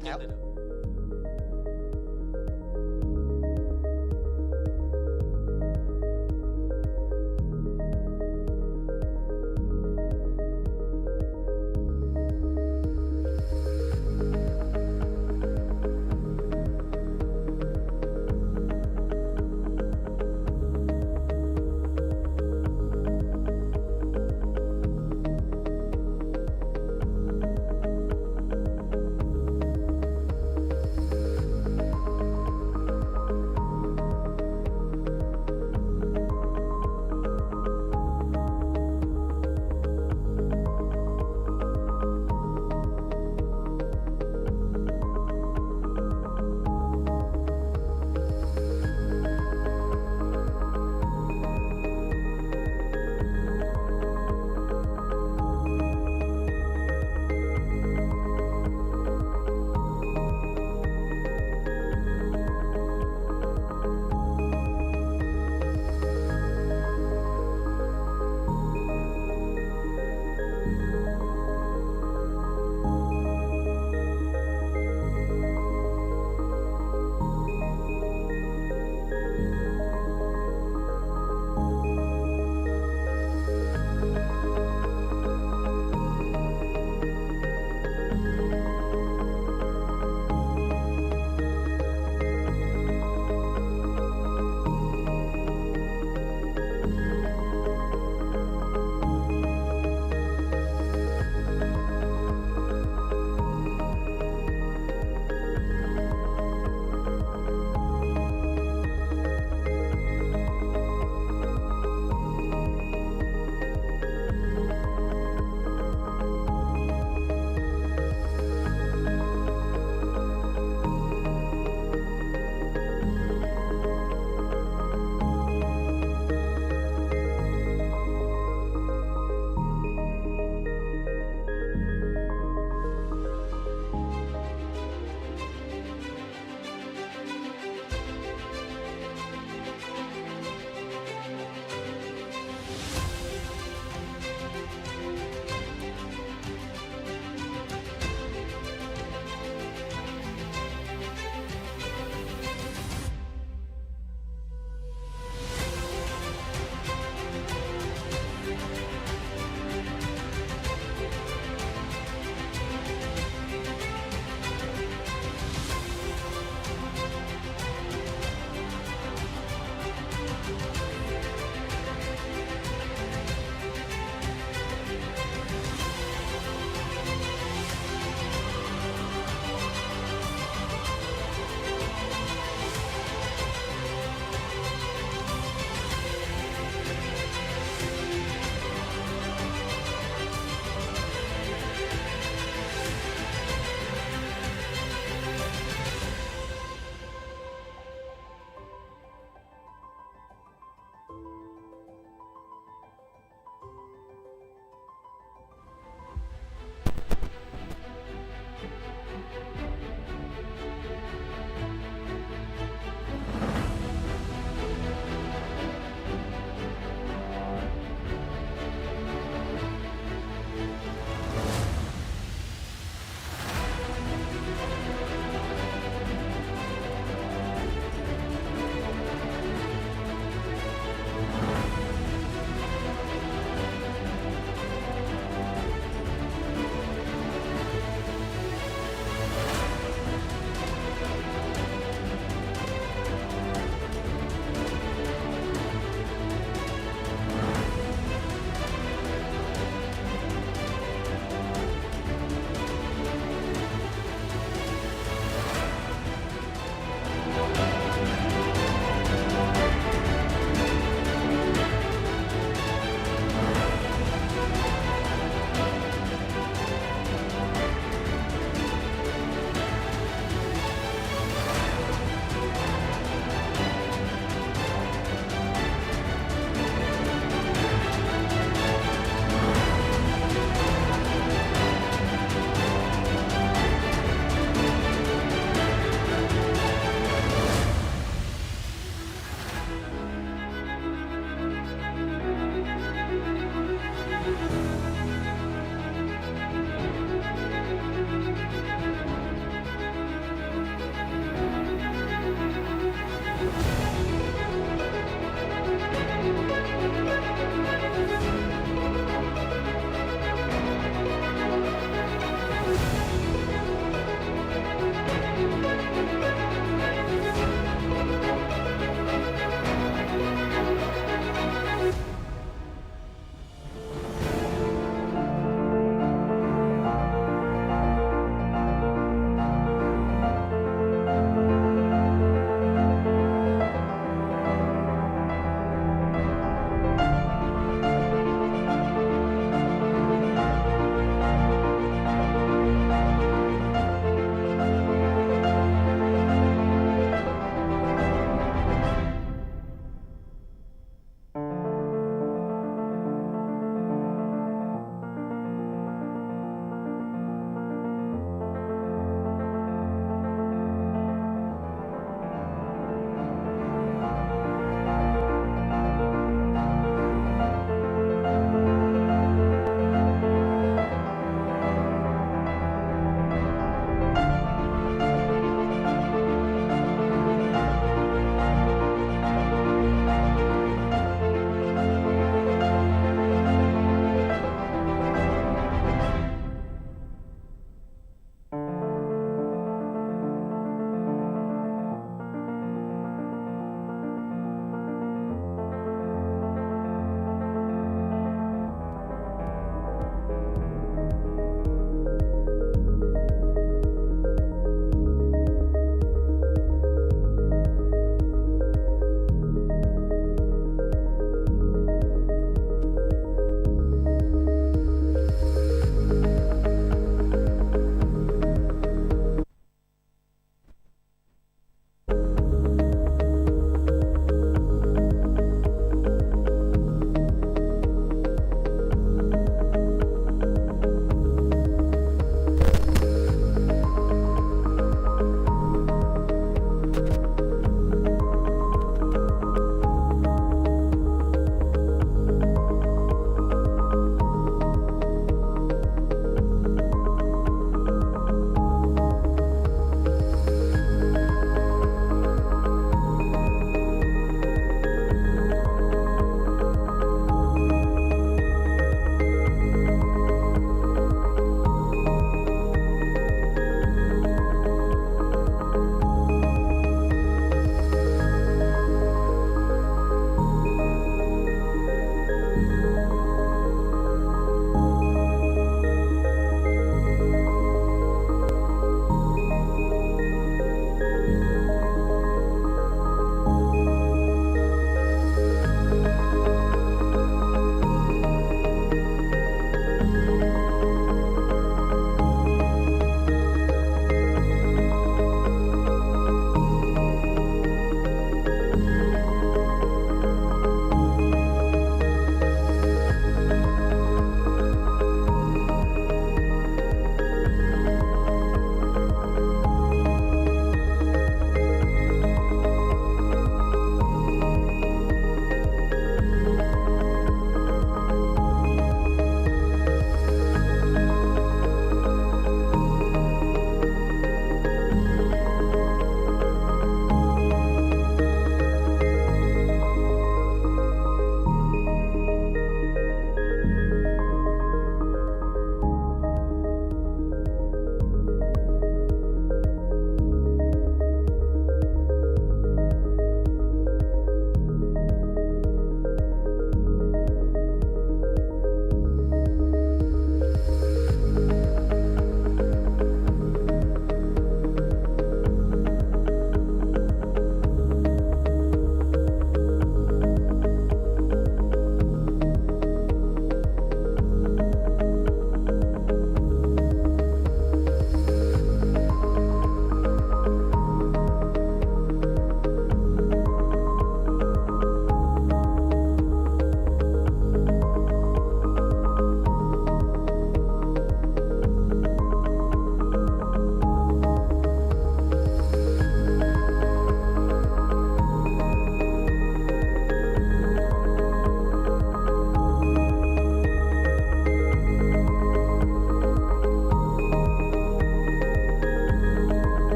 Xin Thảo. chào.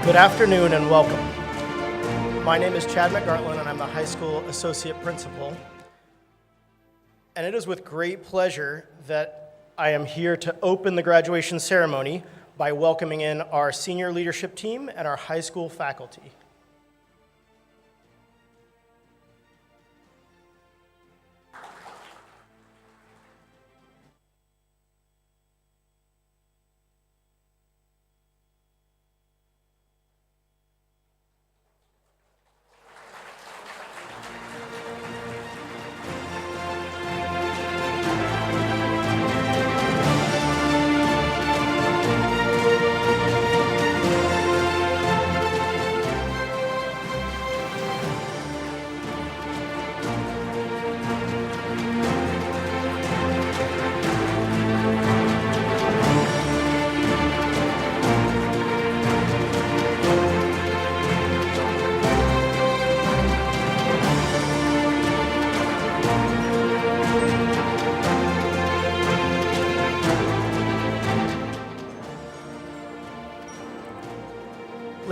Good afternoon and welcome. My name is Chad McGartland and I'm the high school associate principal. And it is with great pleasure that I am here to open the graduation ceremony by welcoming in our senior leadership team and our high school faculty.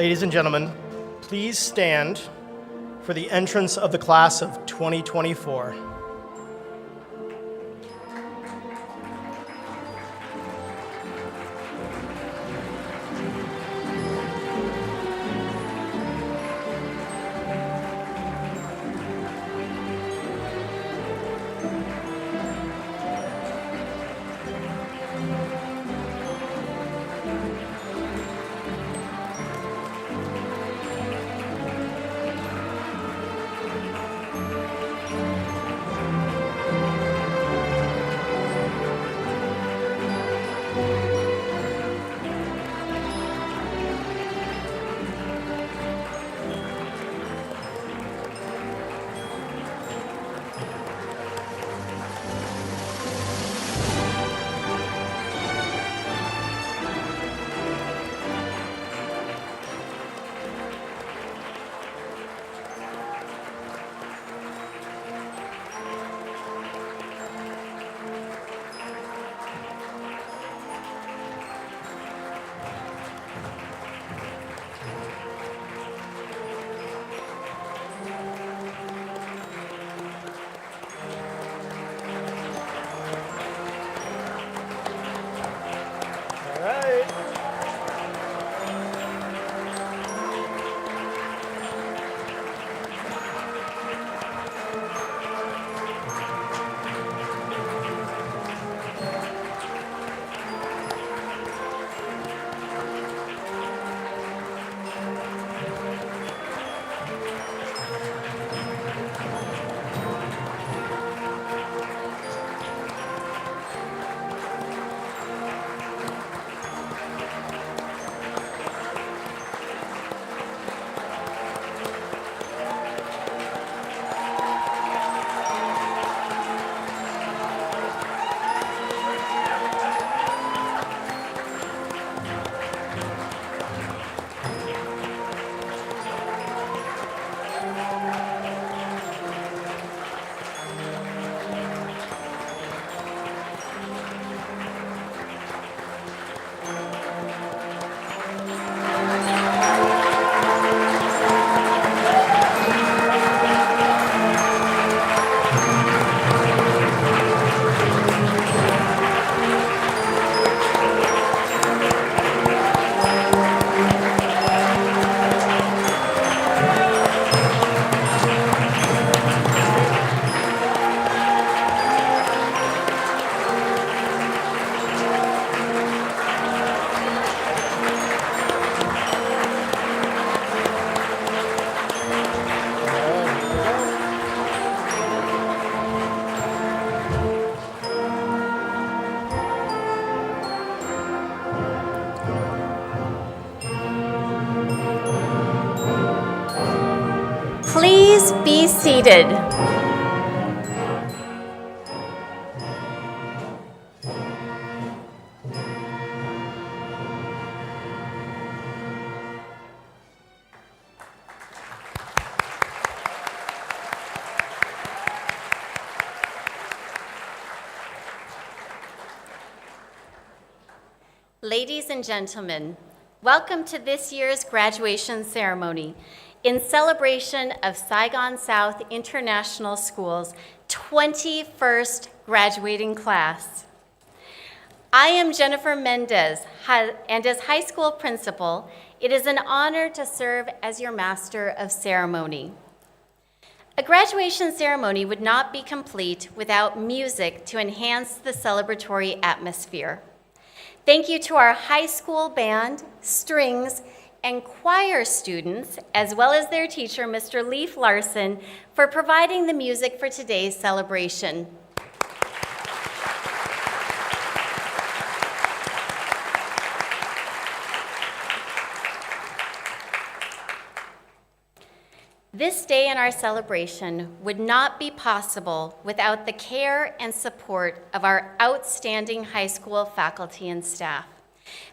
Ladies and gentlemen, please stand for the entrance of the class of 2024. Please be seated. Ladies and gentlemen, Welcome to this year's graduation ceremony in celebration of Saigon South International School's 21st graduating class. I am Jennifer Mendez, and as high school principal, it is an honor to serve as your master of ceremony. A graduation ceremony would not be complete without music to enhance the celebratory atmosphere. Thank you to our high school band, strings, and choir students, as well as their teacher, Mr. Leif Larson, for providing the music for today's celebration. This day in our celebration would not be possible without the care and support of our outstanding high school faculty and staff.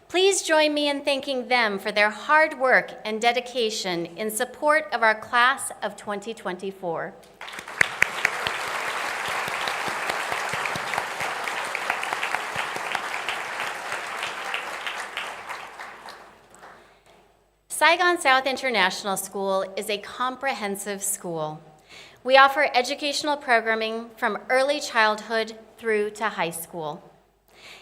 Please join me in thanking them for their hard work and dedication in support of our class of 2024. Saigon South International School is a comprehensive school. We offer educational programming from early childhood through to high school.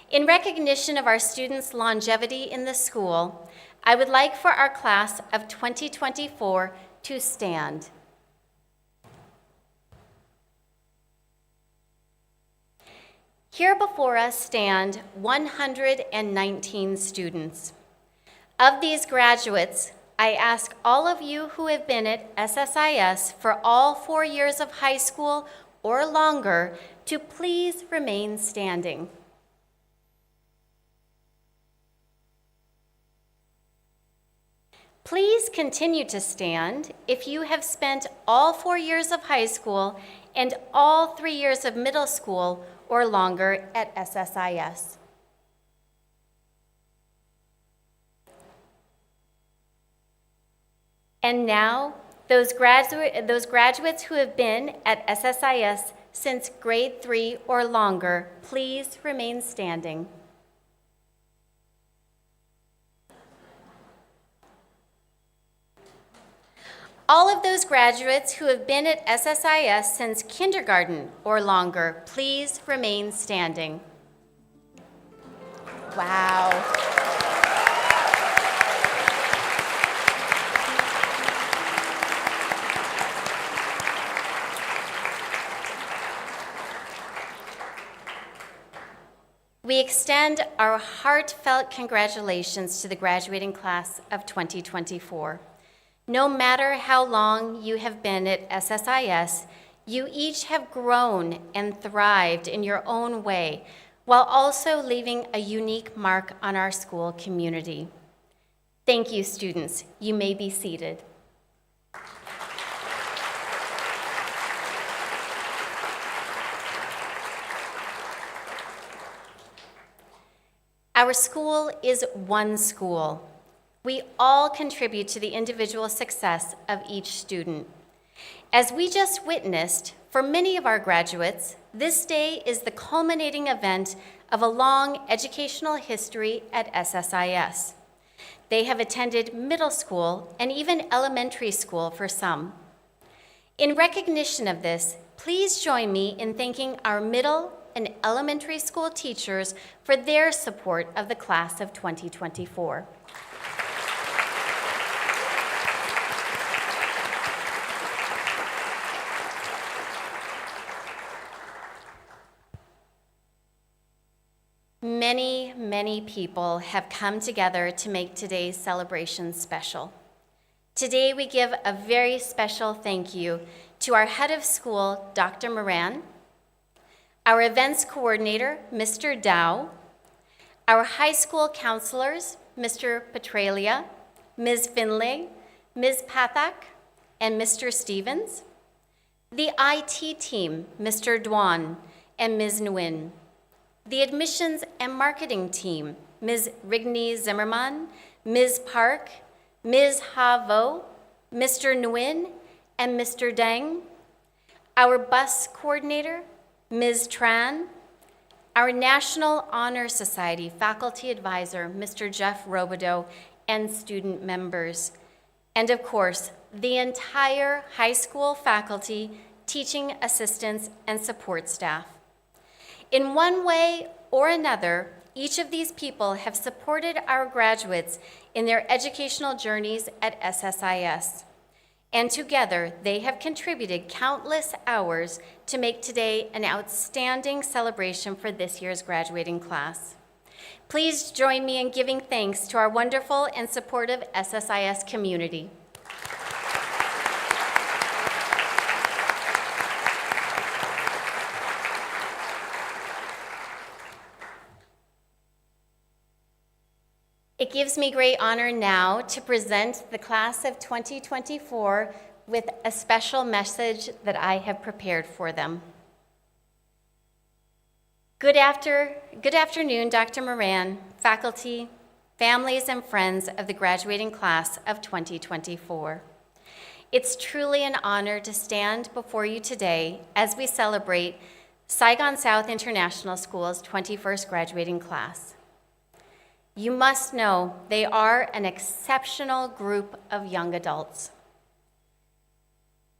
In recognition of our students' longevity in the school, I would like for our class of 2024 to stand. Here before us stand 119 students. Of these graduates, I ask all of you who have been at SSIS for all 4 years of high school or longer to please remain standing. Please continue to stand if you have spent all 4 years of high school and all 3 years of middle school or longer at SSIS. And now, those graduates who have been at SSIS since grade 3 or longer, please remain standing. All of those graduates who have been at SSIS since kindergarten or longer, please remain standing. Wow. We extend our heartfelt congratulations to the graduating class of 2024. No matter how long you have been at SSIS, you each have grown and thrived in your own way, while also leaving a unique mark on our school community. Thank you, students. You may be seated. Our school is one school. We all contribute to the individual success of each student. As we just witnessed, for many of our graduates, this day is the culminating event of a long educational history at SSIS. They have attended middle school and even elementary school for some. In recognition of this, please join me in thanking our middle and elementary school teachers for their support of the class of 2024. Many, many people have come together to make today's celebration special. Today we give a very special thank you to our head of school, Dr. Moran, our events coordinator, Mr. Dow, our high school counselors, Mr. Petralia, Ms. Finlay, Ms. Pathak, and Mr. Stevens, the IT team, Mr. Dwan and Ms. Nguyen, the admissions and marketing team, Ms. Rigney Zimmerman, Ms. Park, Ms. Ha Vo, Mr. Nguyen, and Mr. Deng, our bus coordinator, Ms. Tran, our National Honor Society faculty advisor, Mr. Jeff Robideau, and student members, and of course, the entire high school faculty, teaching assistants, and support staff. In one way or another, each of these people have supported our graduates in their educational journeys at SSIS. And together, they have contributed countless hours to make today an outstanding celebration for this year's graduating class. Please join me in giving thanks to our wonderful and supportive SSIS community. It gives me great honor now to present the class of 2024 with a special message that I have prepared for them. Good afternoon, Dr. Moran, faculty, families, and friends of the graduating class of 2024. It's truly an honor to stand before you today as we celebrate Saigon South International School's 21st graduating class. You must know they are an exceptional group of young adults.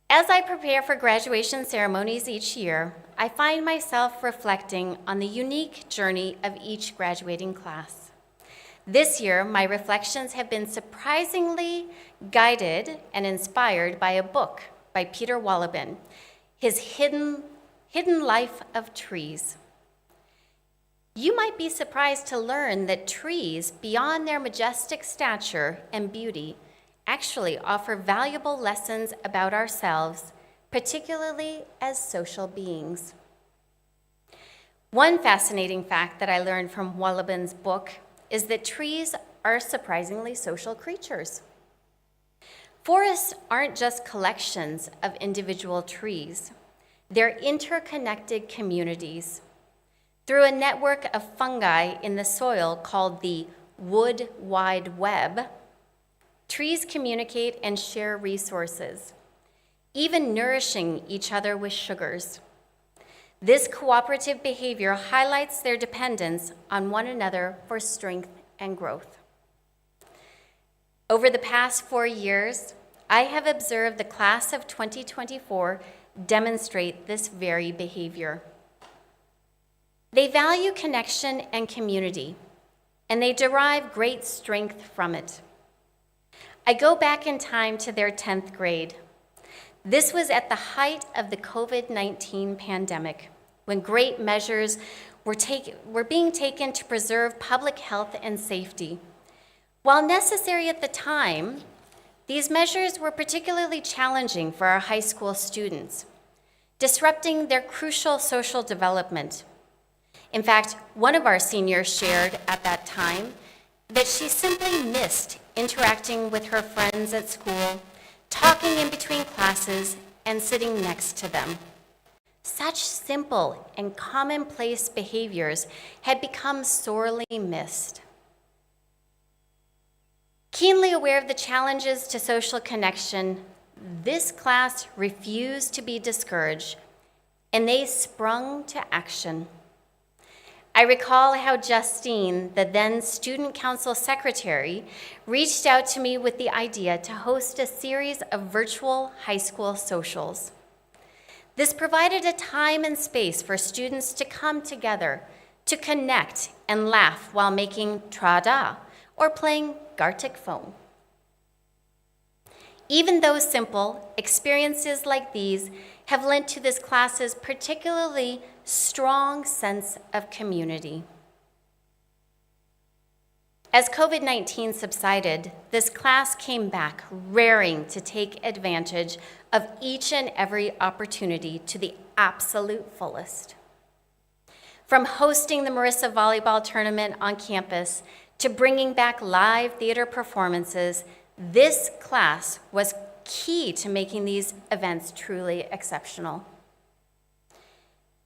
As I prepare for graduation ceremonies each year, I find myself reflecting on the unique journey of each graduating class. This year, my reflections have been surprisingly guided and inspired by a book by Peter Wolleben, his Hidden Life of Trees. You might be surprised to learn that trees, beyond their majestic stature and beauty, actually offer valuable lessons about ourselves, particularly as social beings. One fascinating fact that I learned from Wolleben's book is that trees are surprisingly social creatures. Forests aren't just collections of individual trees. They're interconnected communities. Through a network of fungi in the soil called the Wood Wide Web, trees communicate and share resources, even nourishing each other with sugars. This cooperative behavior highlights their dependence on one another for strength and growth. Over the past 4 years, I have observed the class of 2024 demonstrate this very behavior. They value connection and community, and they derive great strength from it. I go back in time to their 10th grade. This was at the height of the COVID-19 pandemic, when great measures were being taken to preserve public health and safety. While necessary at the time, these measures were particularly challenging for our high school students, disrupting their crucial social development. In fact, one of our seniors shared at that time that she simply missed interacting with her friends at school, talking in between classes, and sitting next to them. Such simple and commonplace behaviors had become sorely missed. Keenly aware of the challenges to social connection, this class refused to be discouraged, and they sprung to action. I recall how Justine, the then student council secretary, reached out to me with the idea to host a series of virtual high school socials. This provided a time and space for students to come together, to connect and laugh while making trada or playing Gartic phone. Even though simple, experiences like these have lent to this class's particularly strong sense of community. As COVID-19 subsided, this class came back, raring to take advantage of each and every opportunity to the absolute fullest. From hosting the Marissa Volleyball Tournament on campus to bringing back live theater performances, this class was key to making these events truly exceptional.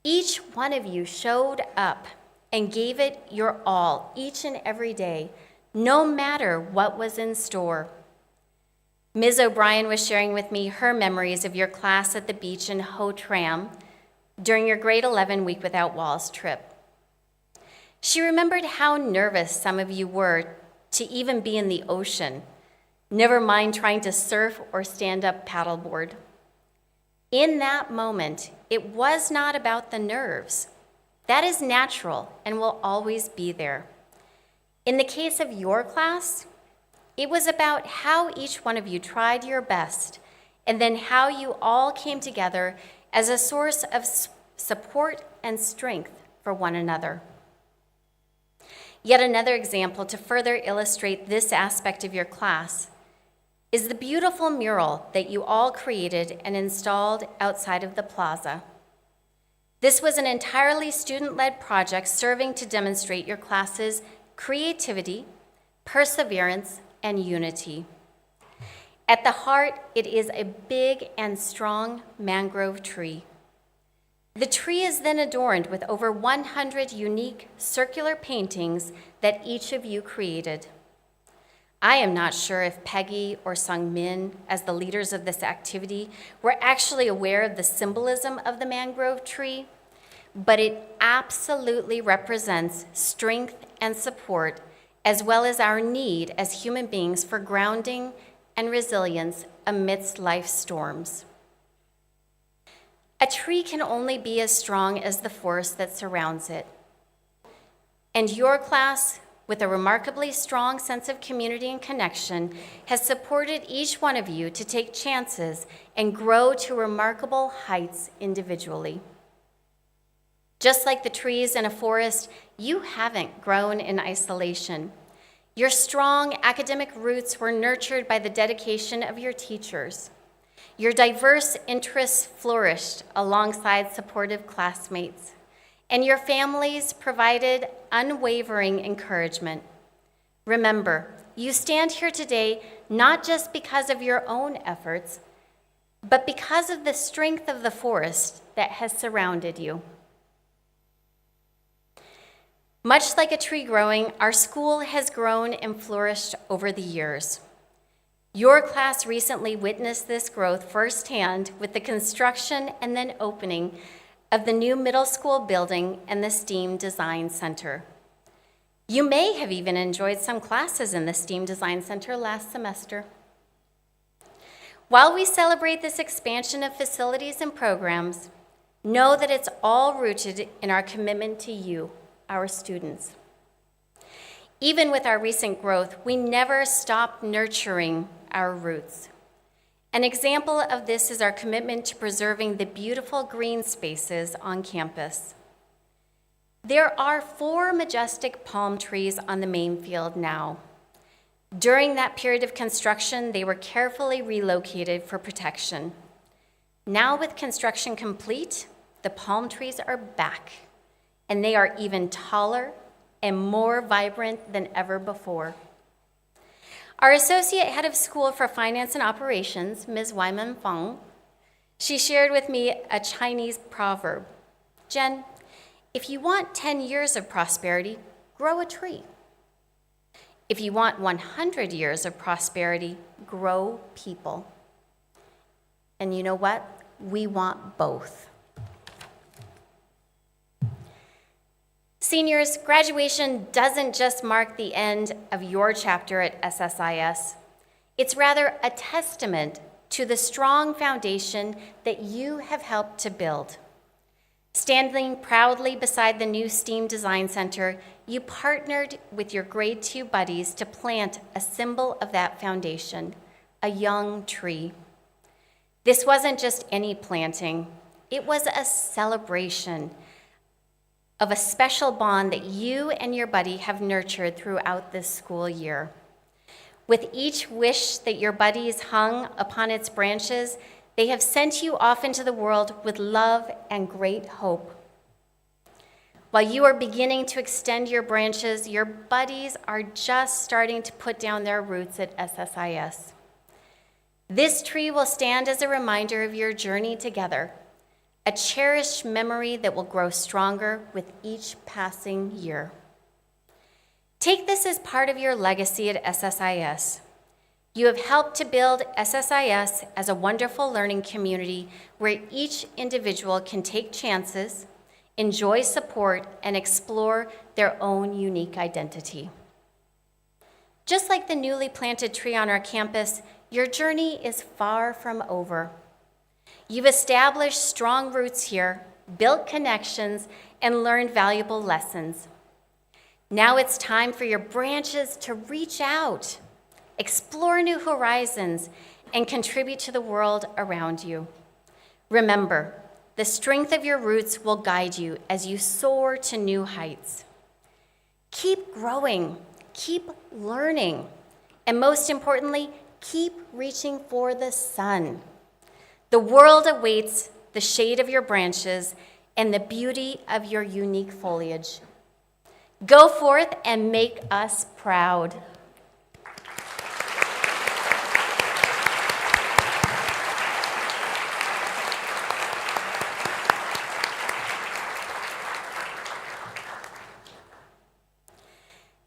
Each one of you showed up and gave it your all each and every day, no matter what was in store. Ms. O'Brien was sharing with me her memories of your class at the beach in Ho Tram during your grade 11 Week Without Walls trip. She remembered how nervous some of you were to even be in the ocean, never mind trying to surf or stand up paddleboard. In that moment, it was not about the nerves. That is natural and will always be there. In the case of your class, it was about how each one of you tried your best, and then how you all came together as a source of support and strength for one another. Yet another example to further illustrate this aspect of your class is the beautiful mural that you all created and installed outside of the plaza. This was an entirely student-led project serving to demonstrate your class's creativity, perseverance, and unity. At the heart, it is a big and strong mangrove tree. The tree is then adorned with over 100 unique circular paintings that each of you created. I am not sure if Peggy or Sung Min, as the leaders of this activity, were actually aware of the symbolism of the mangrove tree, but it absolutely represents strength and support, as well as our need as human beings for grounding and resilience amidst life's storms. A tree can only be as strong as the forest that surrounds it. And your class, with a remarkably strong sense of community and connection, has supported each one of you to take chances and grow to remarkable heights individually. Just like the trees in a forest, you haven't grown in isolation. Your strong academic roots were nurtured by the dedication of your teachers. Your diverse interests flourished alongside supportive classmates, and your families provided unwavering encouragement. Remember, you stand here today not just because of your own efforts, but because of the strength of the forest that has surrounded you. Much like a tree growing, our school has grown and flourished over the years. Your class recently witnessed this growth firsthand with the construction and then opening of the new middle school building and the STEAM Design Center. You may have even enjoyed some classes in the STEAM Design Center last semester. While we celebrate this expansion of facilities and programs, know that it's all rooted in our commitment to you, our students. Even with our recent growth, we never stopped nurturing our roots. An example of this is our commitment to preserving the beautiful green spaces on campus. There are 4 majestic palm trees on the main field now. During that period of construction, they were carefully relocated for protection. Now with construction complete, the palm trees are back, and they are even taller and more vibrant than ever before. Our Associate Head of School for Finance and Operations, Ms. Wyman Feng, she shared with me a Chinese proverb. Jen, if you want 10 years of prosperity, grow a tree. If you want 100 years of prosperity, grow people. And you know what? We want both. Seniors, graduation doesn't just mark the end of your chapter at SSIS. It's rather a testament to the strong foundation that you have helped to build. Standing proudly beside the new STEAM Design Center, you partnered with your grade 2 buddies to plant a symbol of that foundation, a young tree. This wasn't just any planting, it was a celebration of a special bond that you and your buddy have nurtured throughout this school year. With each wish that your buddies hung upon its branches, they have sent you off into the world with love and great hope. While you are beginning to extend your branches, your buddies are just starting to put down their roots at SSIS. This tree will stand as a reminder of your journey together, a cherished memory that will grow stronger with each passing year. Take this as part of your legacy at SSIS. You have helped to build SSIS as a wonderful learning community where each individual can take chances, enjoy support, and explore their own unique identity. Just like the newly planted tree on our campus, your journey is far from over. You've established strong roots here, built connections, and learned valuable lessons. Now it's time for your branches to reach out, explore new horizons, and contribute to the world around you. Remember, the strength of your roots will guide you as you soar to new heights. Keep growing, keep learning, and most importantly, keep reaching for the sun. The world awaits the shade of your branches and the beauty of your unique foliage. Go forth and make us proud.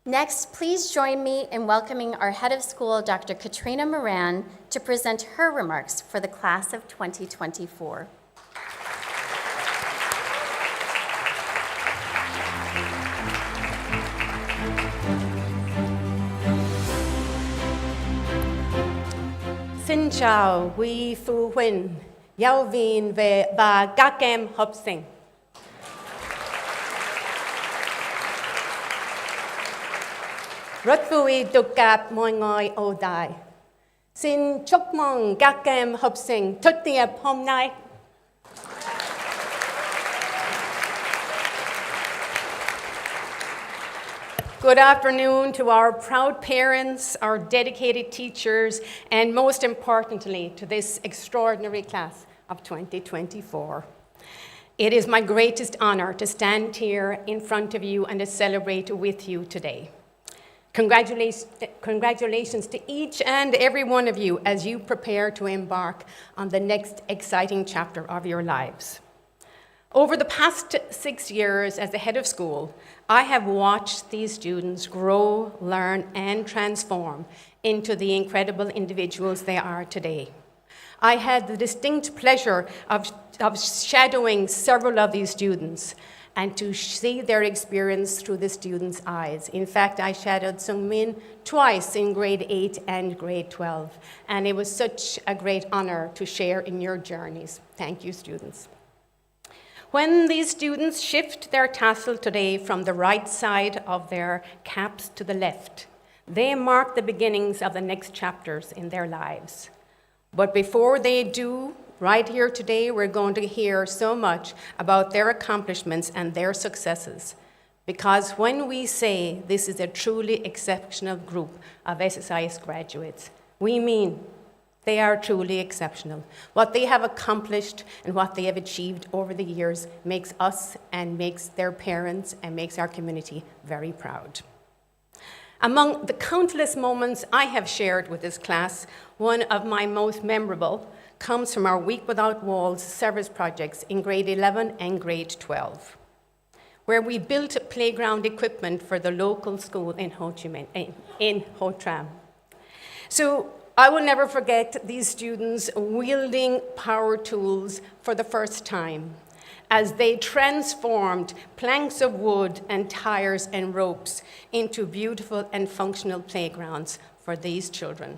Next, please join me in welcoming our head of school, Dr. Katrina Moran, to present her remarks for the class of 2024. Xin chào quý phụ huynh, giáo viên và các em học sinh. Rất vui được gặp mọi người ở đây. Xin chúc mừng các em học sinh tốt nghiệp hôm nay. Good afternoon to our proud parents, our dedicated teachers, and most importantly, to this extraordinary class of 2024. It is my greatest honor to stand here in front of you and to celebrate with you today. Congratulations to each and every one of you as you prepare to embark on the next exciting chapter of your lives. Over the past 6 years as the head of school, I have watched these students grow, learn, and transform into the incredible individuals they are today. I had the distinct pleasure of shadowing several of these students and to see their experience through the students' eyes. In fact, I shadowed Sungmin twice in grade 8 and grade 12, and it was such a great honor to share in your journeys. Thank you, students. When these students shift their tassel today from the right side of their caps to the left, they mark the beginnings of the next chapters in their lives. But before they do, right here today, we're going to hear so much about their accomplishments and their successes. Because when we say this is a truly exceptional group of SSIS graduates, we mean they are truly exceptional. What they have accomplished and what they have achieved over the years makes us and makes their parents and makes our community very proud. Among the countless moments I have shared with this class, one of my most memorable comes from our Week Without Walls service projects in grade 11 and grade 12, where we built playground equipment for the local school in Ho Tram. So I will never forget these students wielding power tools for the first time as they transformed planks of wood and tires and ropes into beautiful and functional playgrounds for these children.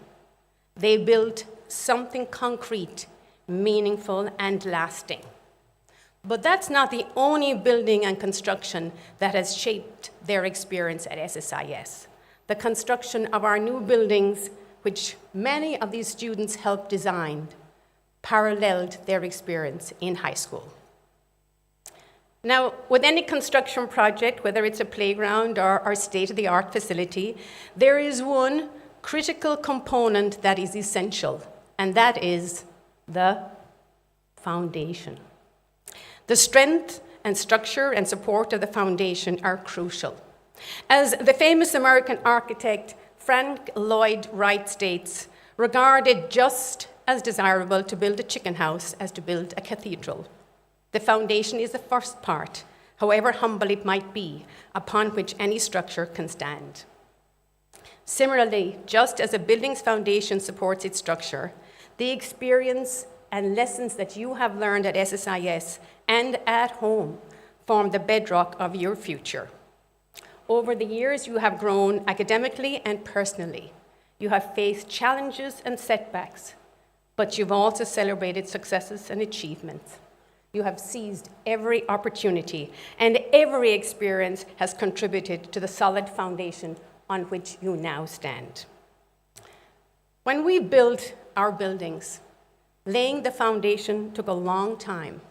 They built something concrete, meaningful, and lasting. But that's not the only building and construction that has shaped their experience at SSIS. The construction of our new buildings, which many of these students helped design, paralleled their experience in high school. Now, with any construction project, whether it's a playground or state-of-the-art facility, there is one critical component that is essential, and that is the foundation. The strength and structure and support of the foundation are crucial. As the famous American architect Frank Lloyd Wright states, regarded just as desirable to build a chicken house as to build a cathedral. The foundation is the first part, however humble it might be, upon which any structure can stand. Similarly, just as a building's foundation supports its structure, the experience and lessons that you have learned at SSIS and at home form the bedrock of your future. Over the years, you have grown academically and personally. You have faced challenges and setbacks, but you've also celebrated successes and achievements. You have seized every opportunity, and every experience has contributed to the solid foundation on which you now stand. When we built our buildings, laying the foundation took a long time.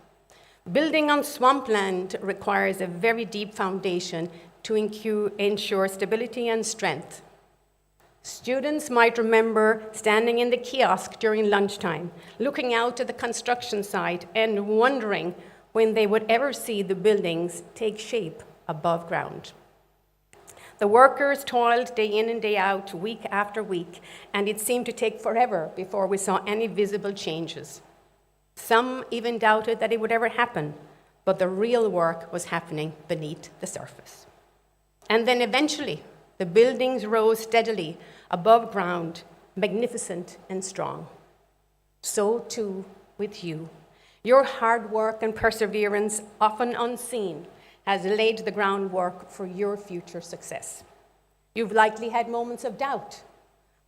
Building on swampland requires a very deep foundation to ensure stability and strength. Students might remember standing in the kiosk during lunchtime, looking out at the construction site and wondering when they would ever see the buildings take shape above ground. The workers toiled day in and day out, week after week, and it seemed to take forever before we saw any visible changes. Some even doubted that it would ever happen, but the real work was happening beneath the surface. And then eventually, the buildings rose steadily above ground, magnificent and strong. So too with you. Your hard work and perseverance, often unseen, has laid the groundwork for your future success. You've likely had moments of doubt,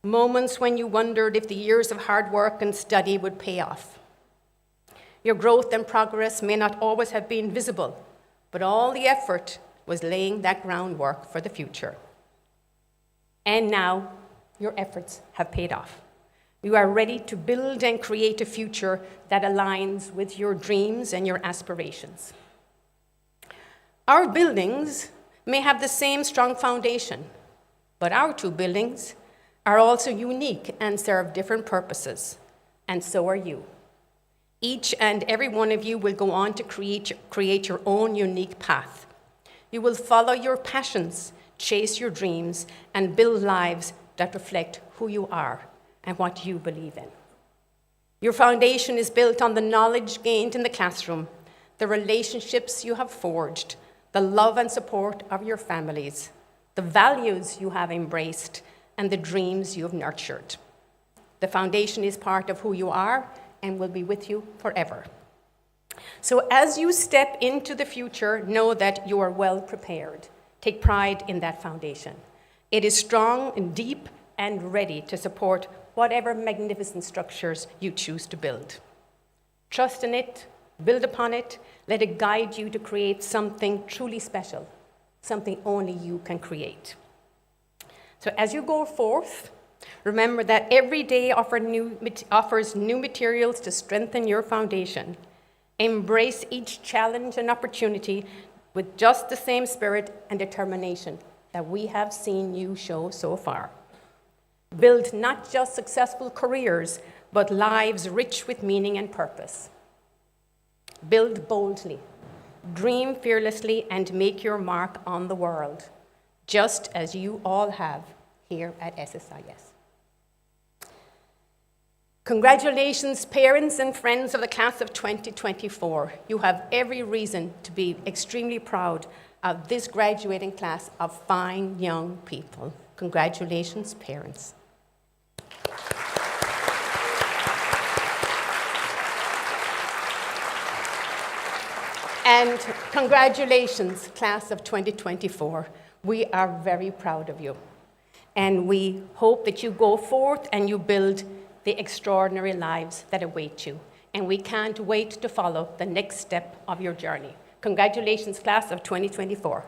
moments when you wondered if the years of hard work and study would pay off. Your growth and progress may not always have been visible, but all the effort was laying that groundwork for the future. And now, your efforts have paid off. You are ready to build and create a future that aligns with your dreams and your aspirations. Our buildings may have the same strong foundation, but our two buildings are also unique and serve different purposes, and so are you. Each and every one of you will go on to create your own unique path. You will follow your passions, chase your dreams, and build lives that reflect who you are and what you believe in. Your foundation is built on the knowledge gained in the classroom, the relationships you have forged, the love and support of your families, the values you have embraced, and the dreams you have nurtured. The foundation is part of who you are and will be with you forever. So as you step into the future, know that you are well prepared. Take pride in that foundation. It is strong and deep and ready to support whatever magnificent structures you choose to build. Trust in it, build upon it, let it guide you to create something truly special, something only you can create. So as you go forth, remember that every day offers new materials to strengthen your foundation. Embrace each challenge and opportunity with just the same spirit and determination that we have seen you show so far. Build not just successful careers, but lives rich with meaning and purpose. Build boldly, dream fearlessly, and make your mark on the world, just as you all have here at SSIS. Congratulations, parents and friends of the class of 2024. You have every reason to be extremely proud of this graduating class of fine young people. Congratulations, parents. And congratulations, class of 2024. We are very proud of you. And we hope that you go forth and you build the extraordinary lives that await you. And we can't wait to follow the next step of your journey. Congratulations, class of 2024.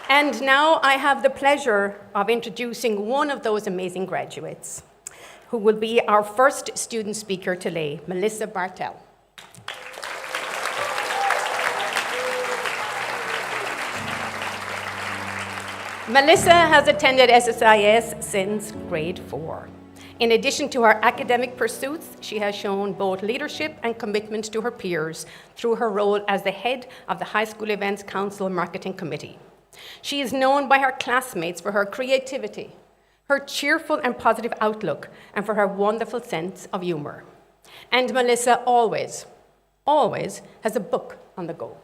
And now I have the pleasure of introducing one of those amazing graduates, who will be our first student speaker today, Melissa Bartel. Melissa has attended SSIS since grade 4. In addition to her academic pursuits, she has shown both leadership and commitment to her peers through her role as the head of the High School Events Council Marketing Committee. She is known by her classmates for her creativity, her cheerful and positive outlook, and for her wonderful sense of humor. And Melissa always has a book on the go.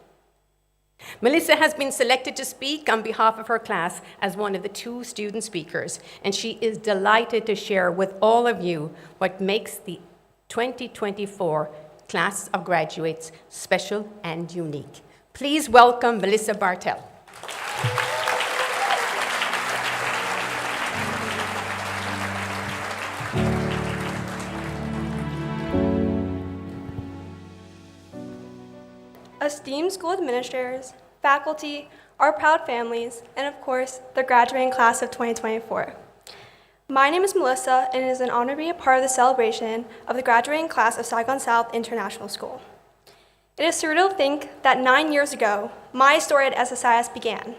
Melissa has been selected to speak on behalf of her class as one of the 2 student speakers, and she is delighted to share with all of you what makes the 2024 class of graduates, special and unique. Please welcome Melissa Bartel. Esteemed school administrators, faculty, our proud families, and of course, the graduating class of 2024. My name is Melissa, and it is an honor to be a part of the celebration of the graduating class of Saigon South International School. It is surreal to think that 9 years ago, my story at SSIS began,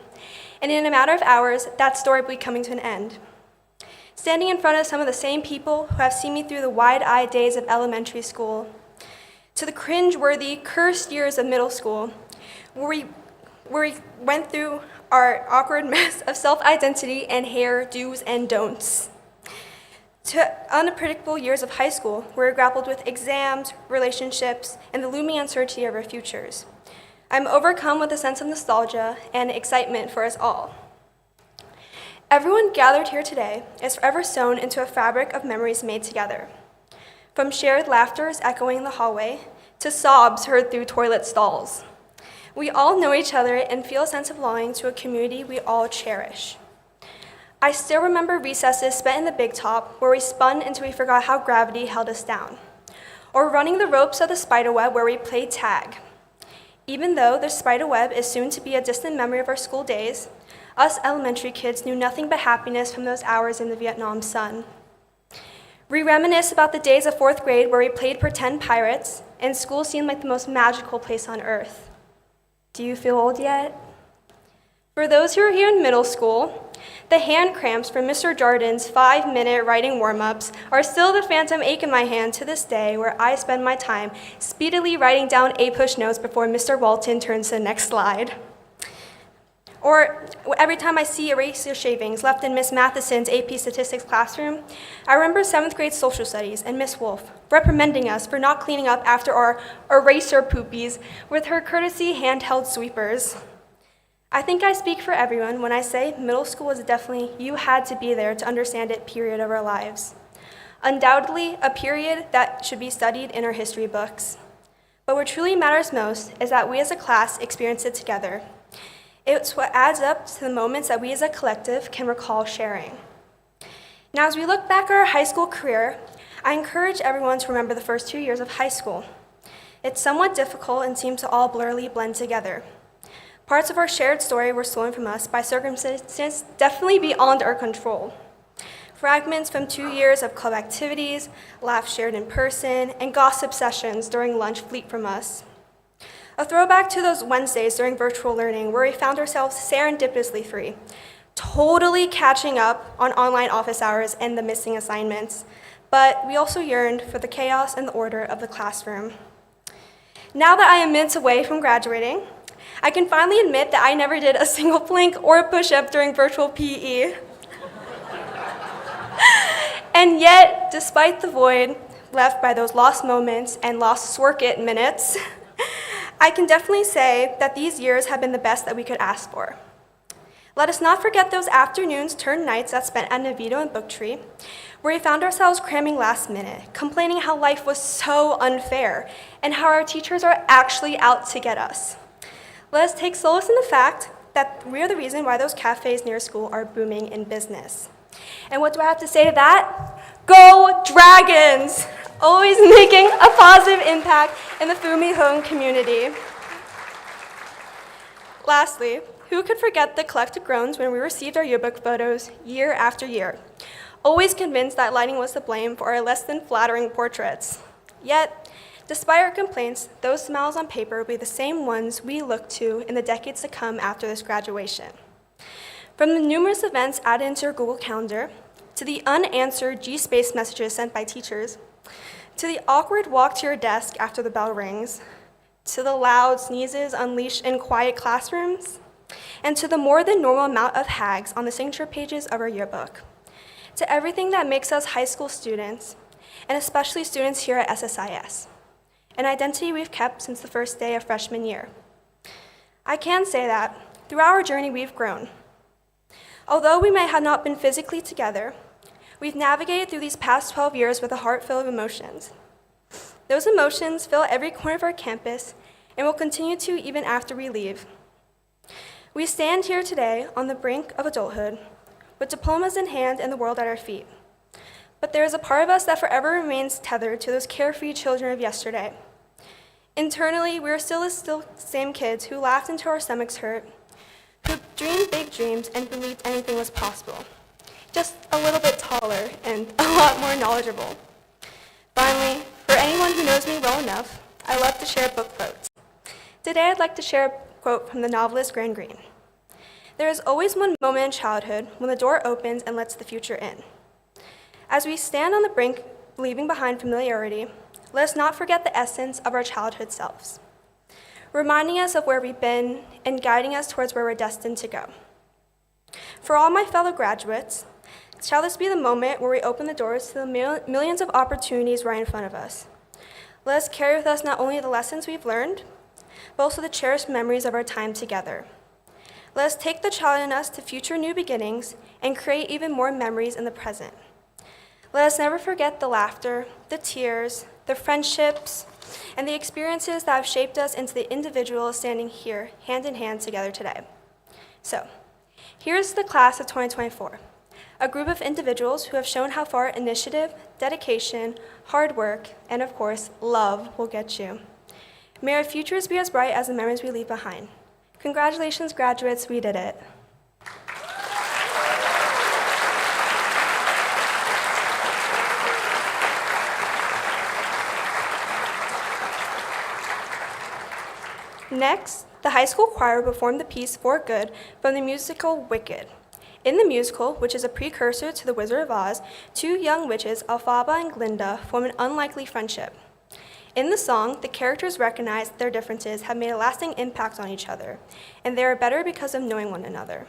and in a matter of hours, that story will be coming to an end. Standing in front of some of the same people who have seen me through the wide-eyed days of elementary school, to the cringe-worthy, cursed years of middle school, where we went through our awkward mess of self-identity and hair do's and don'ts, to unpredictable years of high school, where we grappled with exams, relationships, and the looming uncertainty of our futures. I'm overcome with a sense of nostalgia and excitement for us all. Everyone gathered here today is forever sewn into a fabric of memories made together. From shared laughters echoing in the hallway to sobs heard through toilet stalls. We all know each other and feel a sense of belonging to a community we all cherish. I still remember recesses spent in the big top where we spun until we forgot how gravity held us down, or running the ropes of the spiderweb where we played tag. Even though the spiderweb is soon to be a distant memory of our school days, us elementary kids knew nothing but happiness from those hours in the Vietnam sun. We reminisce about the days of 4th grade where we played pretend pirates, and school seemed like the most magical place on earth. Do you feel old yet? For those who are here in middle school, the hand cramps from Mr. Jordan's 5-minute writing warm-ups are still the phantom ache in my hand to this day, where I spend my time speedily writing down A-push notes before Mr. Walton turns to the next slide. Or every time I see eraser shavings left in Miss Matheson's AP Statistics classroom, I remember 7th grade social studies and Miss Wolf reprimanding us for not cleaning up after our eraser poopies with her courtesy handheld sweepers. I think I speak for everyone when I say middle school is definitely you had to be there to understand it period of our lives. Undoubtedly, a period that should be studied in our history books. But what truly matters most is that we as a class experience it together. It's what adds up to the moments that we as a collective can recall sharing. Now, as we look back at our high school career, I encourage everyone to remember the first 2 years of high school. It's somewhat difficult and seems to all blurrily blend together. Parts of our shared story were stolen from us by circumstances definitely beyond our control. Fragments from 2 years of club activities, laughs shared in person, and gossip sessions during lunch fleet from us. A throwback to those Wednesdays during virtual learning where we found ourselves serendipitously free, totally catching up on online office hours and the missing assignments, but we also yearned for the chaos and the order of the classroom. Now that I am minutes away from graduating, I can finally admit that I never did a single plank or a push-up during virtual PE. And yet, despite the void left by those lost moments and lost Swork-It minutes, I can definitely say that these years have been the best that we could ask for. Let us not forget those afternoons turned nights that spent at Navito and Booktree, where we found ourselves cramming last minute, complaining how life was so unfair, and how our teachers are actually out to get us. Let us take solace in the fact that we are the reason why those cafes near school are booming in business. And what do I have to say to that? Go Dragons! Always making a positive impact in the Fumi Hung community. Lastly, who could forget the collective groans when we received our yearbook photos year after year, always convinced that lighting was to blame for our less than flattering portraits. Yet, despite our complaints, those smiles on paper will be the same ones we look to in the decades to come after this graduation. From the numerous events added into your Google Calendar, to the unanswered G-Space messages sent by teachers, to the awkward walk to your desk after the bell rings, to the loud sneezes unleashed in quiet classrooms, and to the more than normal amount of hags on the signature pages of our yearbook, to everything that makes us high school students, and especially students here at SSIS, an identity we've kept since the first day of freshman year. I can say that throughout our journey we've grown. Although we may have not been physically together, we've navigated through these past 12 years with a heart full of emotions. Those emotions fill every corner of our campus and will continue to even after we leave. We stand here today on the brink of adulthood, with diplomas in hand and the world at our feet. But there is a part of us that forever remains tethered to those carefree children of yesterday. Internally, we are still the same kids who laughed until our stomachs hurt, who dreamed big dreams and believed anything was possible, just a little bit taller and a lot more knowledgeable. Finally, for anyone who knows me well enough, I love to share book quotes. Today, I'd like to share a quote from the novelist Graham Greene. There is always one moment in childhood when the door opens and lets the future in. As we stand on the brink, leaving behind familiarity, let us not forget the essence of our childhood selves, reminding us of where we've been and guiding us towards where we're destined to go. For all my fellow graduates, shall this be the moment where we open the doors to the millions of opportunities right in front of us. Let us carry with us not only the lessons we've learned, but also the cherished memories of our time together. Let us take the child in us to future new beginnings and create even more memories in the present. Let us never forget the laughter, the tears, the friendships, and the experiences that have shaped us into the individuals standing here, hand in hand together today. So, here's the class of 2024, a group of individuals who have shown how far initiative, dedication, hard work, and of course, love will get you. May our futures be as bright as the memories we leave behind. Congratulations, graduates, we did it. Next, the high school choir performed the piece For Good from the musical Wicked. In the musical, which is a precursor to The Wizard of Oz, two young witches, Elphaba and Glinda, form an unlikely friendship. In the song, the characters recognize that their differences have made a lasting impact on each other, and they are better because of knowing one another.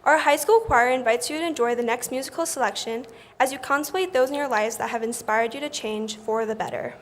Our high school choir invites you to enjoy the next musical selection as you contemplate those in your lives that have inspired you to change for the better.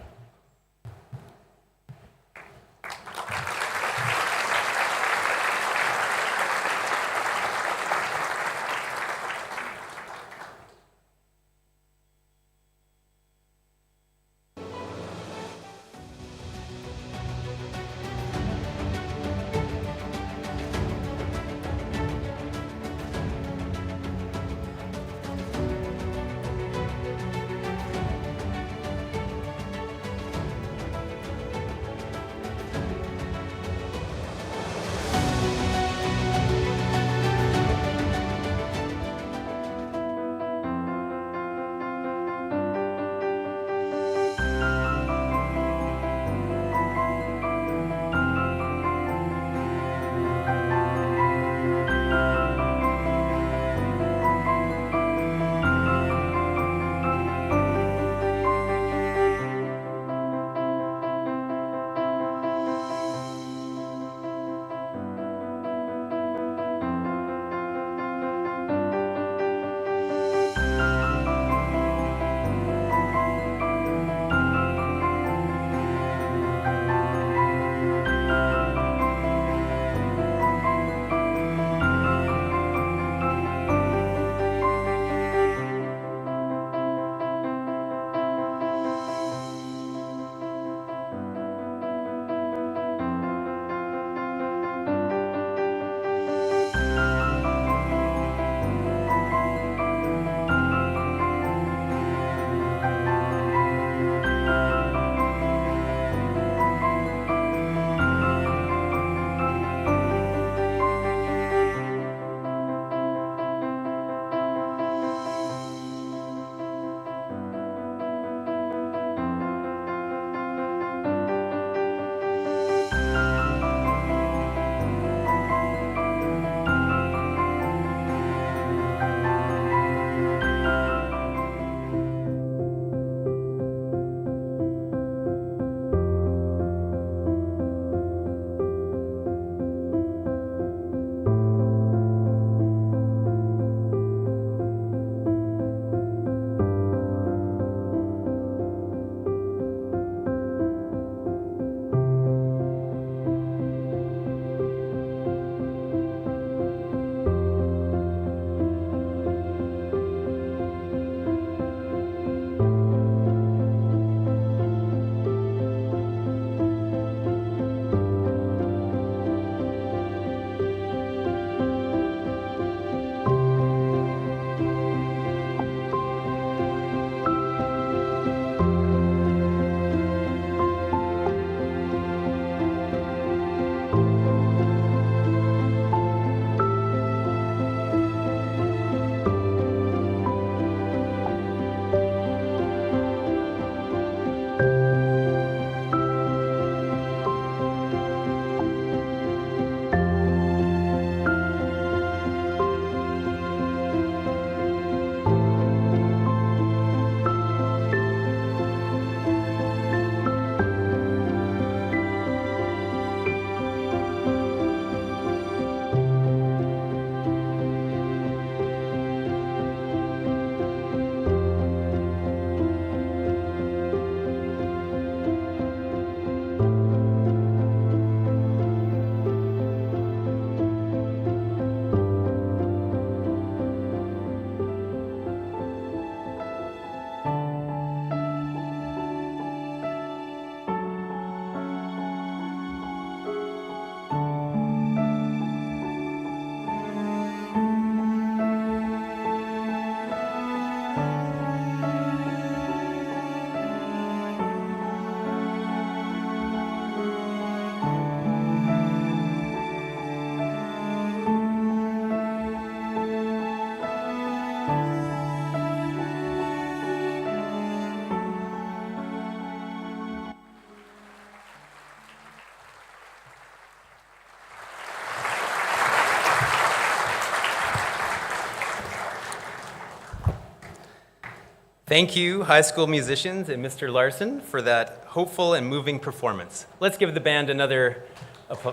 Thank you, high school musicians and Mr. Larson, for that hopeful and moving performance. Let's give the band another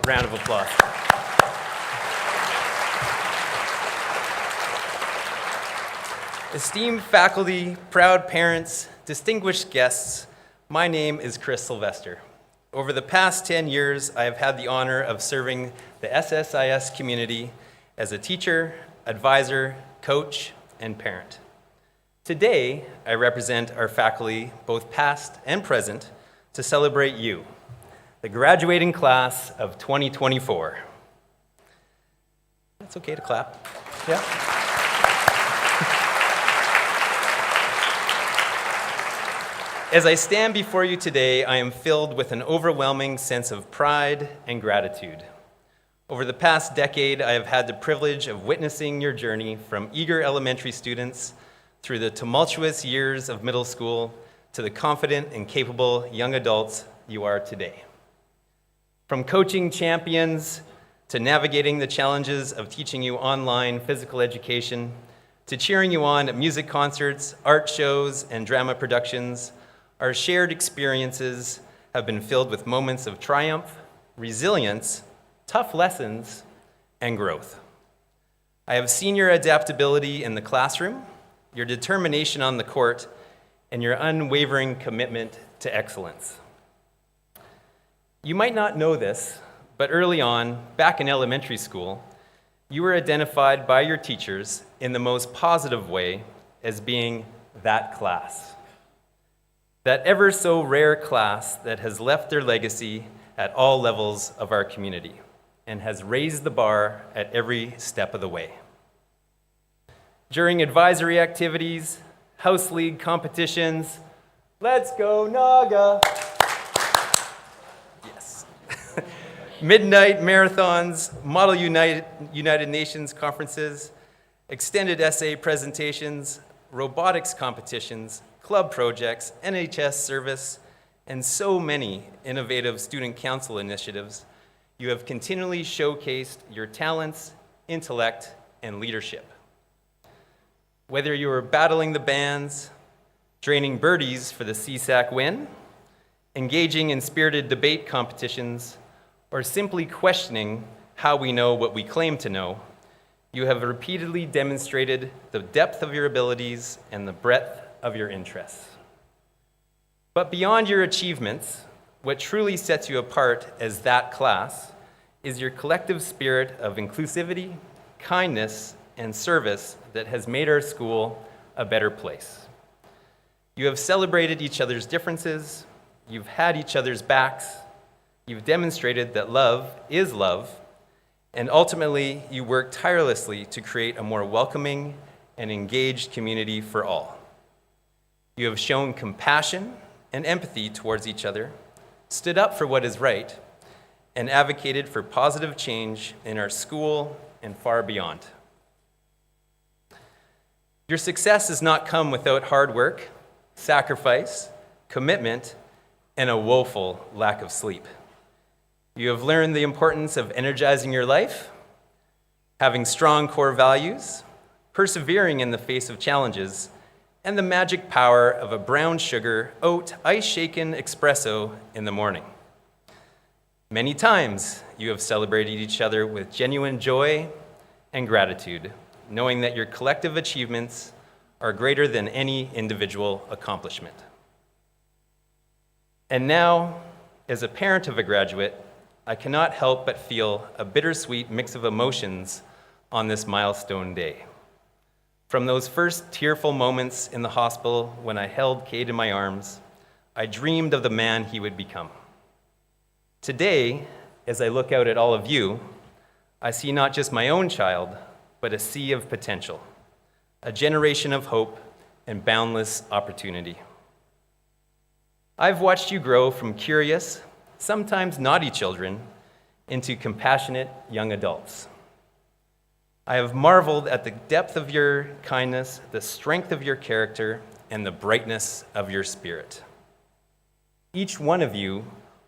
round of applause. Esteemed faculty, proud parents, distinguished guests, my name is Chris Sylvester. Over the past 10 years, I have had the honor of serving the SSIS community as a teacher, advisor, coach, and parent. Today, I represent our faculty, both past and present, to celebrate you, the graduating class of 2024. It's okay to clap. Yeah. As I stand before you today, I am filled with an overwhelming sense of pride and gratitude. Over the past decade, I have had the privilege of witnessing your journey from eager elementary students through the tumultuous years of middle school to the confident and capable young adults you are today. From coaching champions to navigating the challenges of teaching you online physical education, to cheering you on at music concerts, art shows, and drama productions, our shared experiences have been filled with moments of triumph, resilience, tough lessons, and growth. I have seen your adaptability in the classroom, your determination on the court, and your unwavering commitment to excellence. You might not know this, but early on, back in elementary school, you were identified by your teachers in the most positive way as being that class. That ever so rare class that has left their legacy at all levels of our community and has raised the bar at every step of the way. During advisory activities, house league competitions, let's go Naga! Yes. Midnight marathons, Model United Nations conferences, extended essay presentations, robotics competitions, club projects, NHS service, and so many innovative student council initiatives, you have continually showcased your talents, intellect, and leadership. Whether you are battling the bands, draining birdies for the CSAC win, engaging in spirited debate competitions, or simply questioning how we know what we claim to know, you have repeatedly demonstrated the depth of your abilities and the breadth of your interests. But beyond your achievements, what truly sets you apart as that class is your collective spirit of inclusivity, kindness, and service that has made our school a better place. You have celebrated each other's differences, you've had each other's backs, you've demonstrated that love is love, and ultimately you work tirelessly to create a more welcoming and engaged community for all. You have shown compassion and empathy towards each other, stood up for what is right, and advocated for positive change in our school and far beyond. Your success has not come without hard work, sacrifice, commitment, and a woeful lack of sleep. You have learned the importance of energizing your life, having strong core values, persevering in the face of challenges, and the magic power of a brown sugar, oat, ice-shaken espresso in the morning. Many times, you have celebrated each other with genuine joy and gratitude, knowing that your collective achievements are greater than any individual accomplishment. And now, as a parent of a graduate, I cannot help but feel a bittersweet mix of emotions on this milestone day. From those first tearful moments in the hospital when I held Cade in my arms, I dreamed of the man he would become. Today, as I look out at all of you, I see not just my own child, but a sea of potential, a generation of hope and boundless opportunity. I've watched you grow from curious, sometimes naughty children into compassionate young adults. I have marveled at the depth of your kindness, the strength of your character, and the brightness of your spirit. Each one of you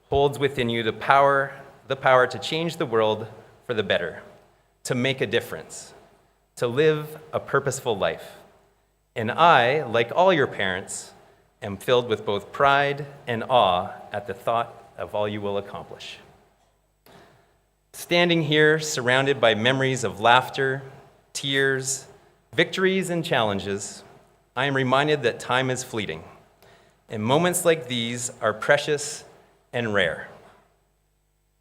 holds within you the power to change the world for the better, to make a difference, to live a purposeful life. And I, like all your parents, am filled with both pride and awe at the thought of all you will accomplish. Standing here, surrounded by memories of laughter, tears, victories, and challenges, I am reminded that time is fleeting, and moments like these are precious and rare.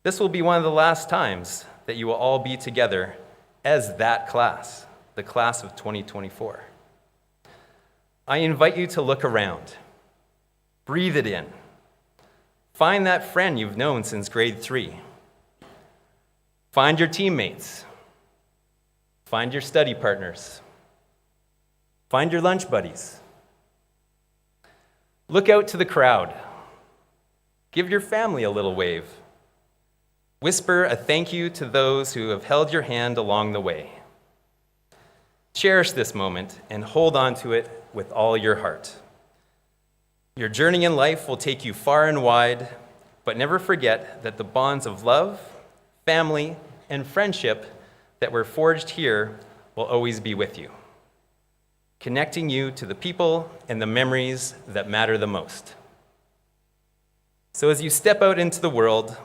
This will be one of the last times that you will all be together as that class, the class of 2024. I invite you to look around, breathe it in, find that friend you've known since grade 3. Find your teammates. Find your study partners. Find your lunch buddies. Look out to the crowd. Give your family a little wave. Whisper a thank you to those who have held your hand along the way. Cherish this moment and hold on to it with all your heart. Your journey in life will take you far and wide, but never forget that the bonds of love, family, and friendship that were forged here will always be with you, connecting you to the people and the memories that matter the most. So as you step out into the world,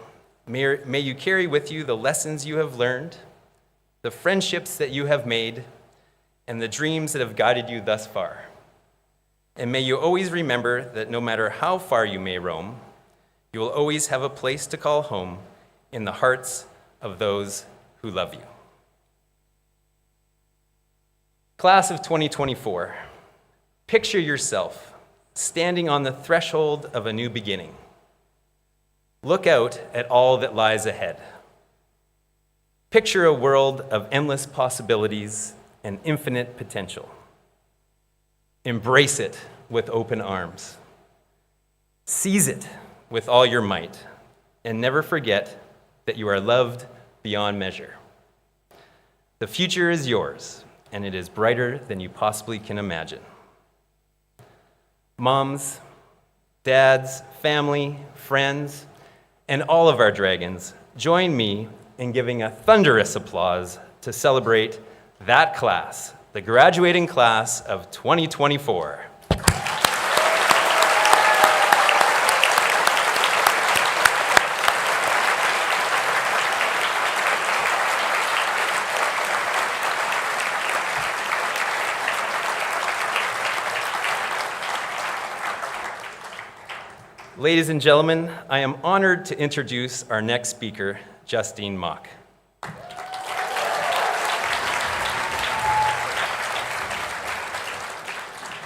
may you carry with you the lessons you have learned, the friendships that you have made, and the dreams that have guided you thus far. And may you always remember that no matter how far you may roam, you will always have a place to call home in the hearts of those who love you. Class of 2024, picture yourself standing on the threshold of a new beginning. Look out at all that lies ahead. Picture a world of endless possibilities and infinite potential. Embrace it with open arms. Seize it with all your might, and never forget that you are loved beyond measure. The future is yours, and it is brighter than you possibly can imagine. Moms, dads, family, friends, and all of our dragons, join me in giving a thunderous applause to celebrate that class, the graduating class of 2024. Ladies and gentlemen, I am honored to introduce our next speaker, Justine Mock.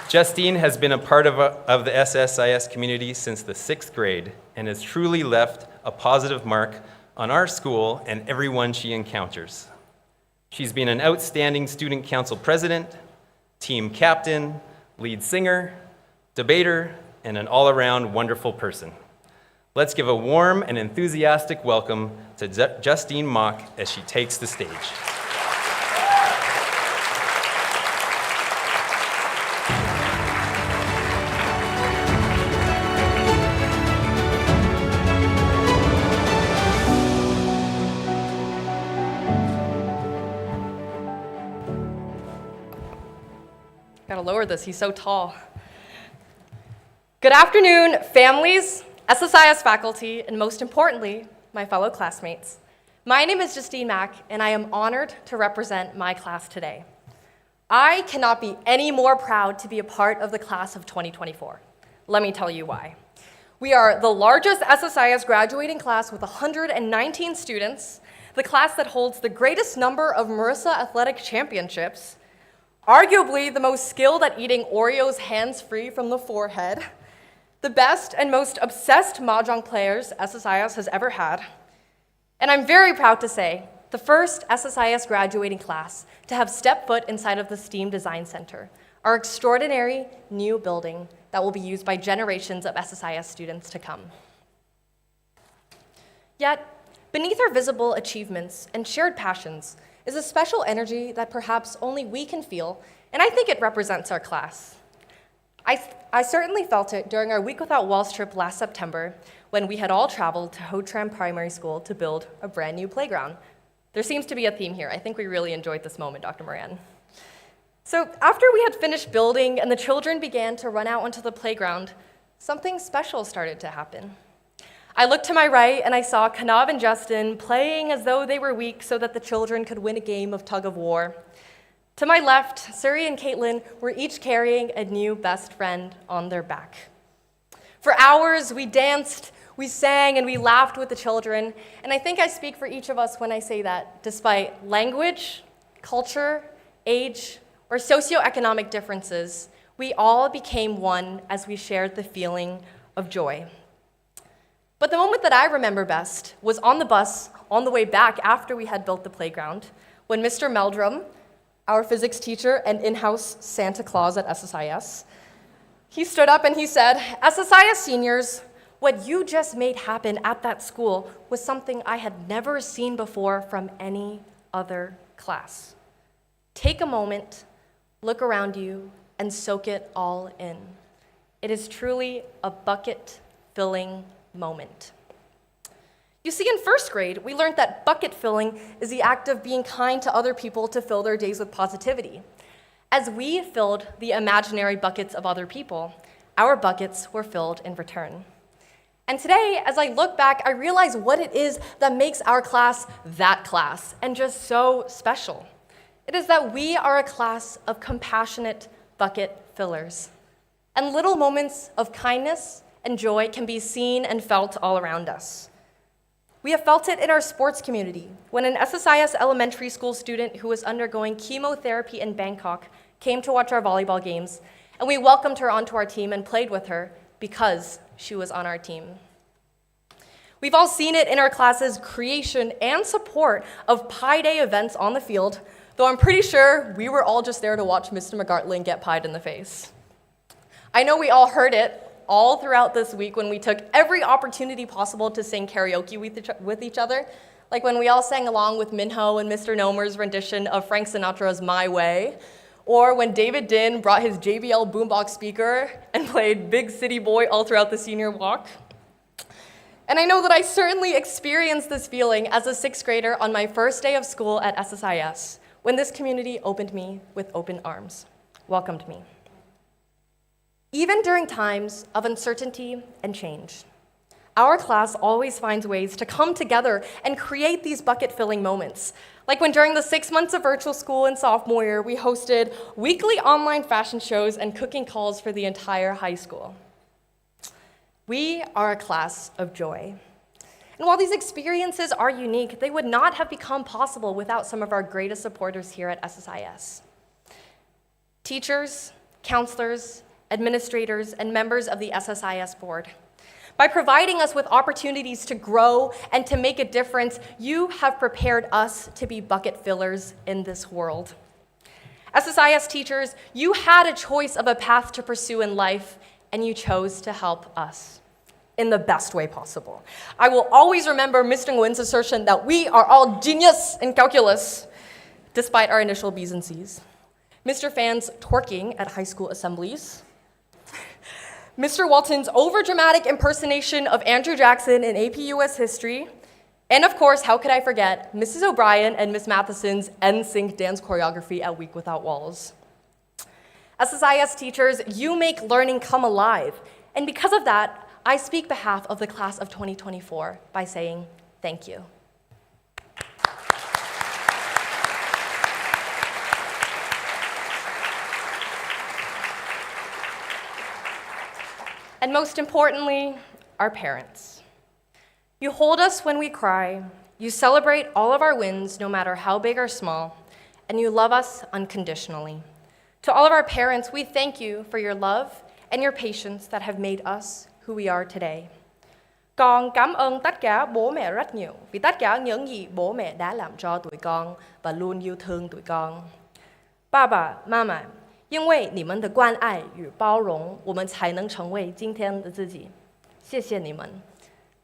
Justine has been a part of the SSIS community since the 6th grade and has truly left a positive mark on our school and everyone she encounters. She's been an outstanding student council president, team captain, lead singer, debater, and an all-around wonderful person. Let's give a warm and enthusiastic welcome to Justine Mock as she takes the stage. Gotta lower this, he's so tall. Good afternoon, families, SSIS faculty, and most importantly, my fellow classmates. My name is Justine Mack, and I am honored to represent my class today. I cannot be any more proud to be a part of the class of 2024. Let me tell you why. We are the largest SSIS graduating class with 119 students, the class that holds the greatest number of Marissa Athletic Championships, arguably the most skilled at eating Oreos hands-free from the forehead, the best and most obsessed Mahjong players SSIS has ever had, and I'm very proud to say, the first SSIS graduating class to have stepped foot inside of the STEAM Design Center, our extraordinary new building that will be used by generations of SSIS students to come. Yet, beneath our visible achievements and shared passions is a special energy that perhaps only we can feel, and I think it represents our class. I certainly felt it during our Week Without Walls trip last September when we had all traveled to Ho-Tram Primary School to build a brand new playground. There seems to be a theme here. I think we really enjoyed this moment, Dr. Moran. So after we had finished building and the children began to run out onto the playground, something special started to happen. I looked to my right and I saw Kanav and Justin playing as though they were weak so that the children could win a game of tug of war. To my left, Suri and Caitlin were each carrying a new best friend on their back. For hours, we danced, we sang, and we laughed with the children, and I think I speak for each of us when I say that, despite language, culture, age, or socioeconomic differences, we all became one as we shared the feeling of joy. But the moment that I remember best was on the bus on the way back after we had built the playground, when Mr. Meldrum, our physics teacher and in-house Santa Claus at SSIS, he stood up and he said, "SSIS seniors, what you just made happen at that school was something I had never seen before from any other class. Take a moment, look around you, and soak it all in. It is truly a bucket-filling moment." You see, in first grade, we learned that bucket filling is the act of being kind to other people to fill their days with positivity. As we filled the imaginary buckets of other people, our buckets were filled in return. And today, as I look back, I realize what it is that makes our class that class and just so special. It is that we are a class of compassionate bucket fillers. And little moments of kindness and joy can be seen and felt all around us. We have felt it in our sports community when an SSIS elementary school student who was undergoing chemotherapy in Bangkok came to watch our volleyball games, and we welcomed her onto our team and played with her because she was on our team. We've all seen it in our classes' creation and support of Pi Day events on the field, though I'm pretty sure we were all just there to watch Mr. McGartland get pied in the face. I know we all heard it all throughout this week when we took every opportunity possible to sing karaoke with each other, like when we all sang along with Minho and Mr. Nomer's rendition of Frank Sinatra's My Way, or when David Din brought his JBL boombox speaker and played Big City Boy all throughout the senior walk. And I know that I certainly experienced this feeling as a sixth grader on my first day of school at SSIS, when this community opened me with open arms, welcomed me. Even during times of uncertainty and change, our class always finds ways to come together and create these bucket-filling moments. Like when during the 6 months of virtual school in sophomore year, we hosted weekly online fashion shows and cooking calls for the entire high school. We are a class of joy. And while these experiences are unique, they would not have become possible without some of our greatest supporters here at SSIS. Teachers, counselors, administrators, and members of the SSIS board. By providing us with opportunities to grow and to make a difference, you have prepared us to be bucket fillers in this world. SSIS teachers, you had a choice of a path to pursue in life, and you chose to help us in the best way possible. I will always remember Mr. Nguyen's assertion that we are all genius in calculus, despite our initial B's and C's. Mr. Fan's twerking at high school assemblies, Mr. Walton's overdramatic impersonation of Andrew Jackson in AP US History, and of course, how could I forget, Mrs. O'Brien and Miss Matheson's NSYNC dance choreography at Week Without Walls. SSIS teachers, you make learning come alive, and because of that, I speak behalf of the class of 2024 by saying thank you. And most importantly, our parents. You hold us when we cry, you celebrate all of our wins, no matter how big or small, and you love us unconditionally. To all of our parents, we thank you for your love and your patience that have made us who we are today. Con cảm ơn tất cả bố mẹ rất nhiều vì tất cả những gì bố mẹ đã làm cho tụi con và luôn yêu thương tụi con. 爸爸妈妈，因为你们的关爱与包容，我们才能成为今天的自己。谢谢你们。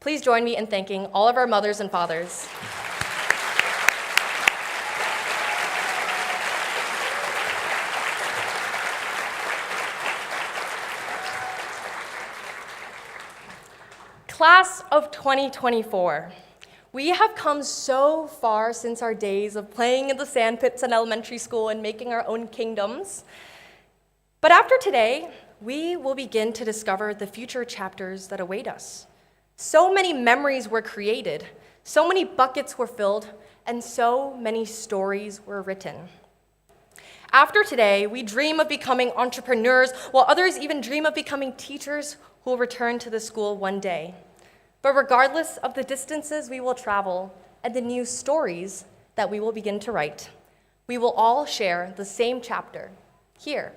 Please join me in thanking all of our mothers and fathers. Class of 2024, We have come so far since our days of playing in the sandpits in elementary school and making our own kingdoms. But after today, we will begin to discover the future chapters that await us. So many memories were created, so many buckets were filled, and so many stories were written. After today, we dream of becoming entrepreneurs, while others even dream of becoming teachers who will return to the school one day. But regardless of the distances we will travel and the new stories that we will begin to write, we will all share the same chapter here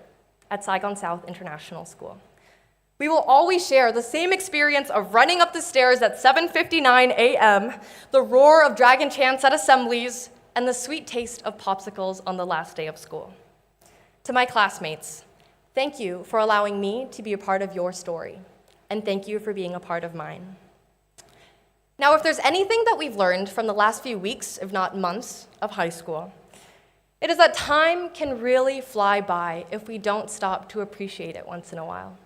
at Saigon South International School. We will always share the same experience of running up the stairs at 7:59 a.m., the roar of dragon chants at assemblies, and the sweet taste of popsicles on the last day of school. To my classmates, thank you for allowing me to be a part of your story, and thank you for being a part of mine. Now, if there's anything that we've learned from the last few weeks, if not months, of high school, it is that time can really fly by if we don't stop to appreciate it once in a while.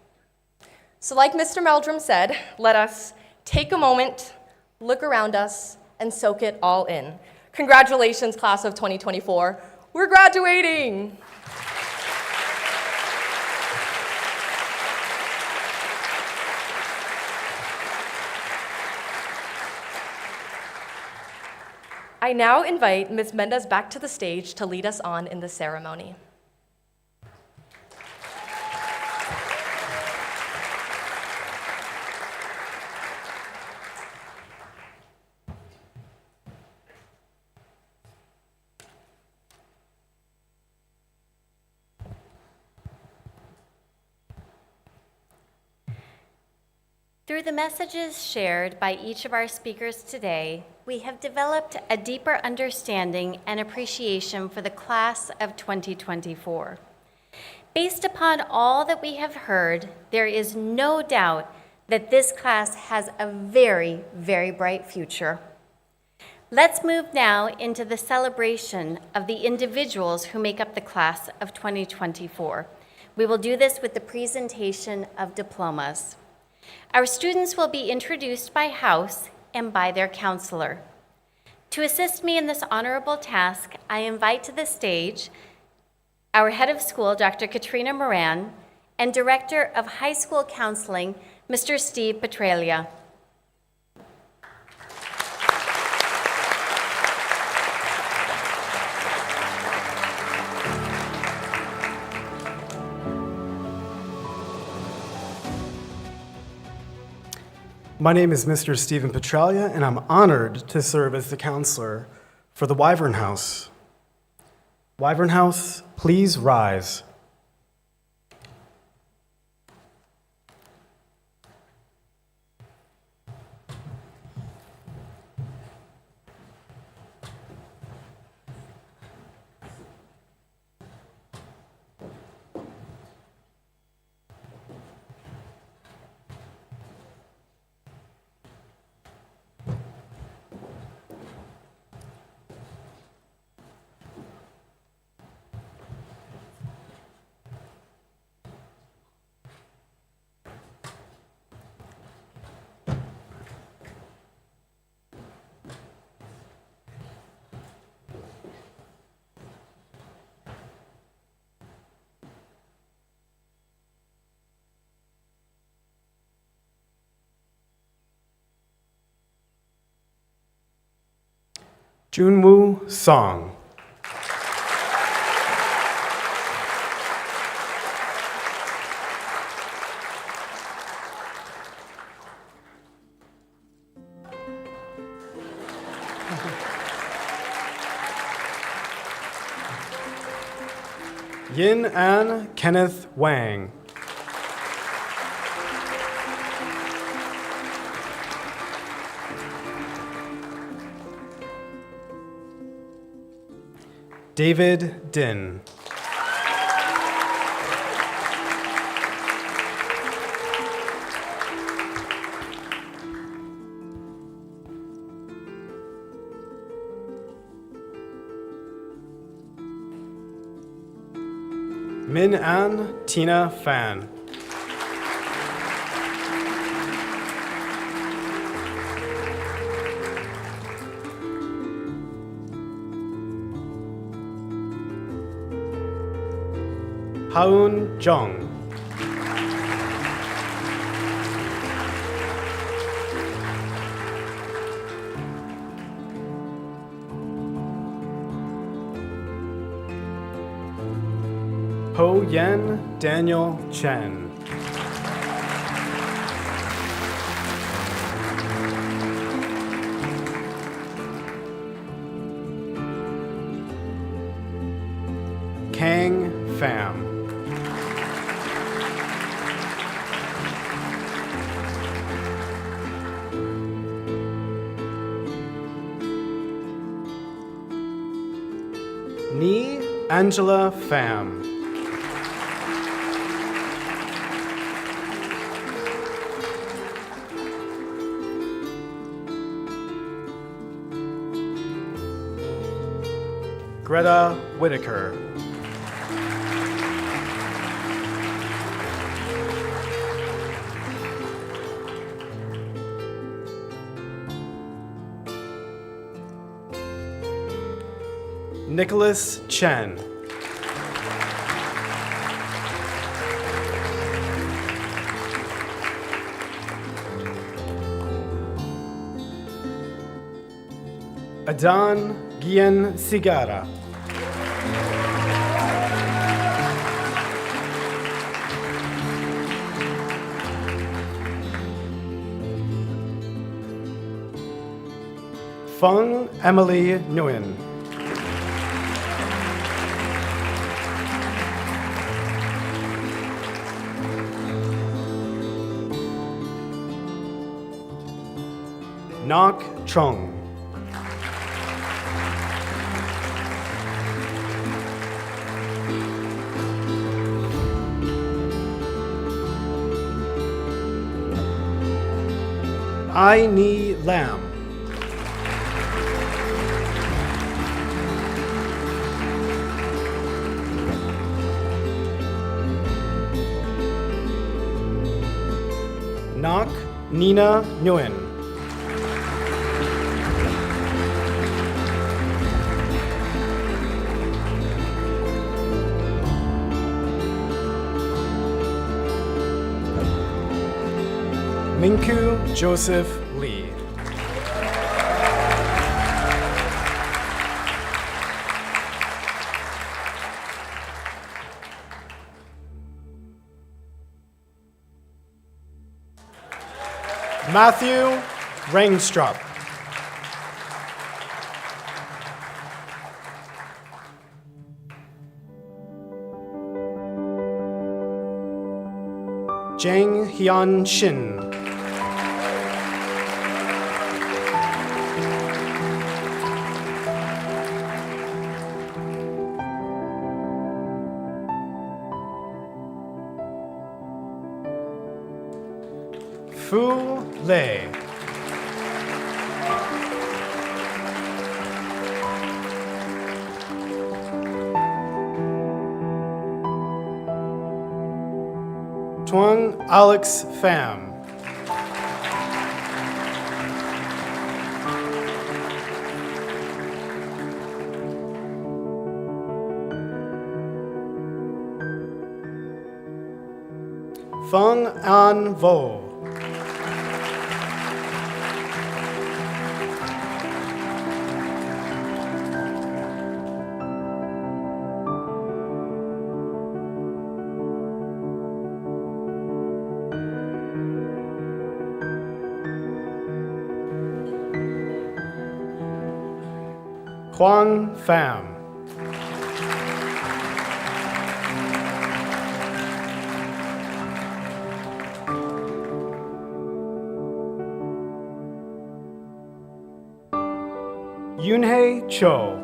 So like Mr. Meldrum said, let us take a moment, look around us, and soak it all in. Congratulations, class of 2024. We're graduating! I now invite Ms. Mendez back to the stage to lead us on in the ceremony. Through the messages shared by each of our speakers today, we have developed a deeper understanding and appreciation for the class of 2024. Based upon all that we have heard, there is no doubt that this class has a very, very bright future. Let's move now into the celebration of the individuals who make up the class of 2024. We will do this with the presentation of diplomas. Our students will be introduced by house and by their counselor. To assist me in this honorable task, I invite to the stage our head of school, Dr. Katrina Moran, and Director of High School Counseling, Mr. Steve Petralia. My name is Mr. Stephen Petralia, and I'm honored to serve as the counselor for the Wyvern House. Wyvern House, please rise. Junwoo Song. Yin An Kenneth Wang. David Din. Min An Tina Fan. Haun Jung. Ho Yen Daniel Chen. Kang Pham. Ni Angela Pham. Greta Whitaker. Nicholas Chen. Adan Gian Sigara. Feng Emily Nguyen. Nok Trong. I Ni Lam. Nok Nina Nguyen. Minku Joseph Lee. Matthew Rangstrup. Jang Hyun Shin. Fu Lei. Tuang Alex Pham. Feng An Vo. Huang Pham. Yunhei Cho.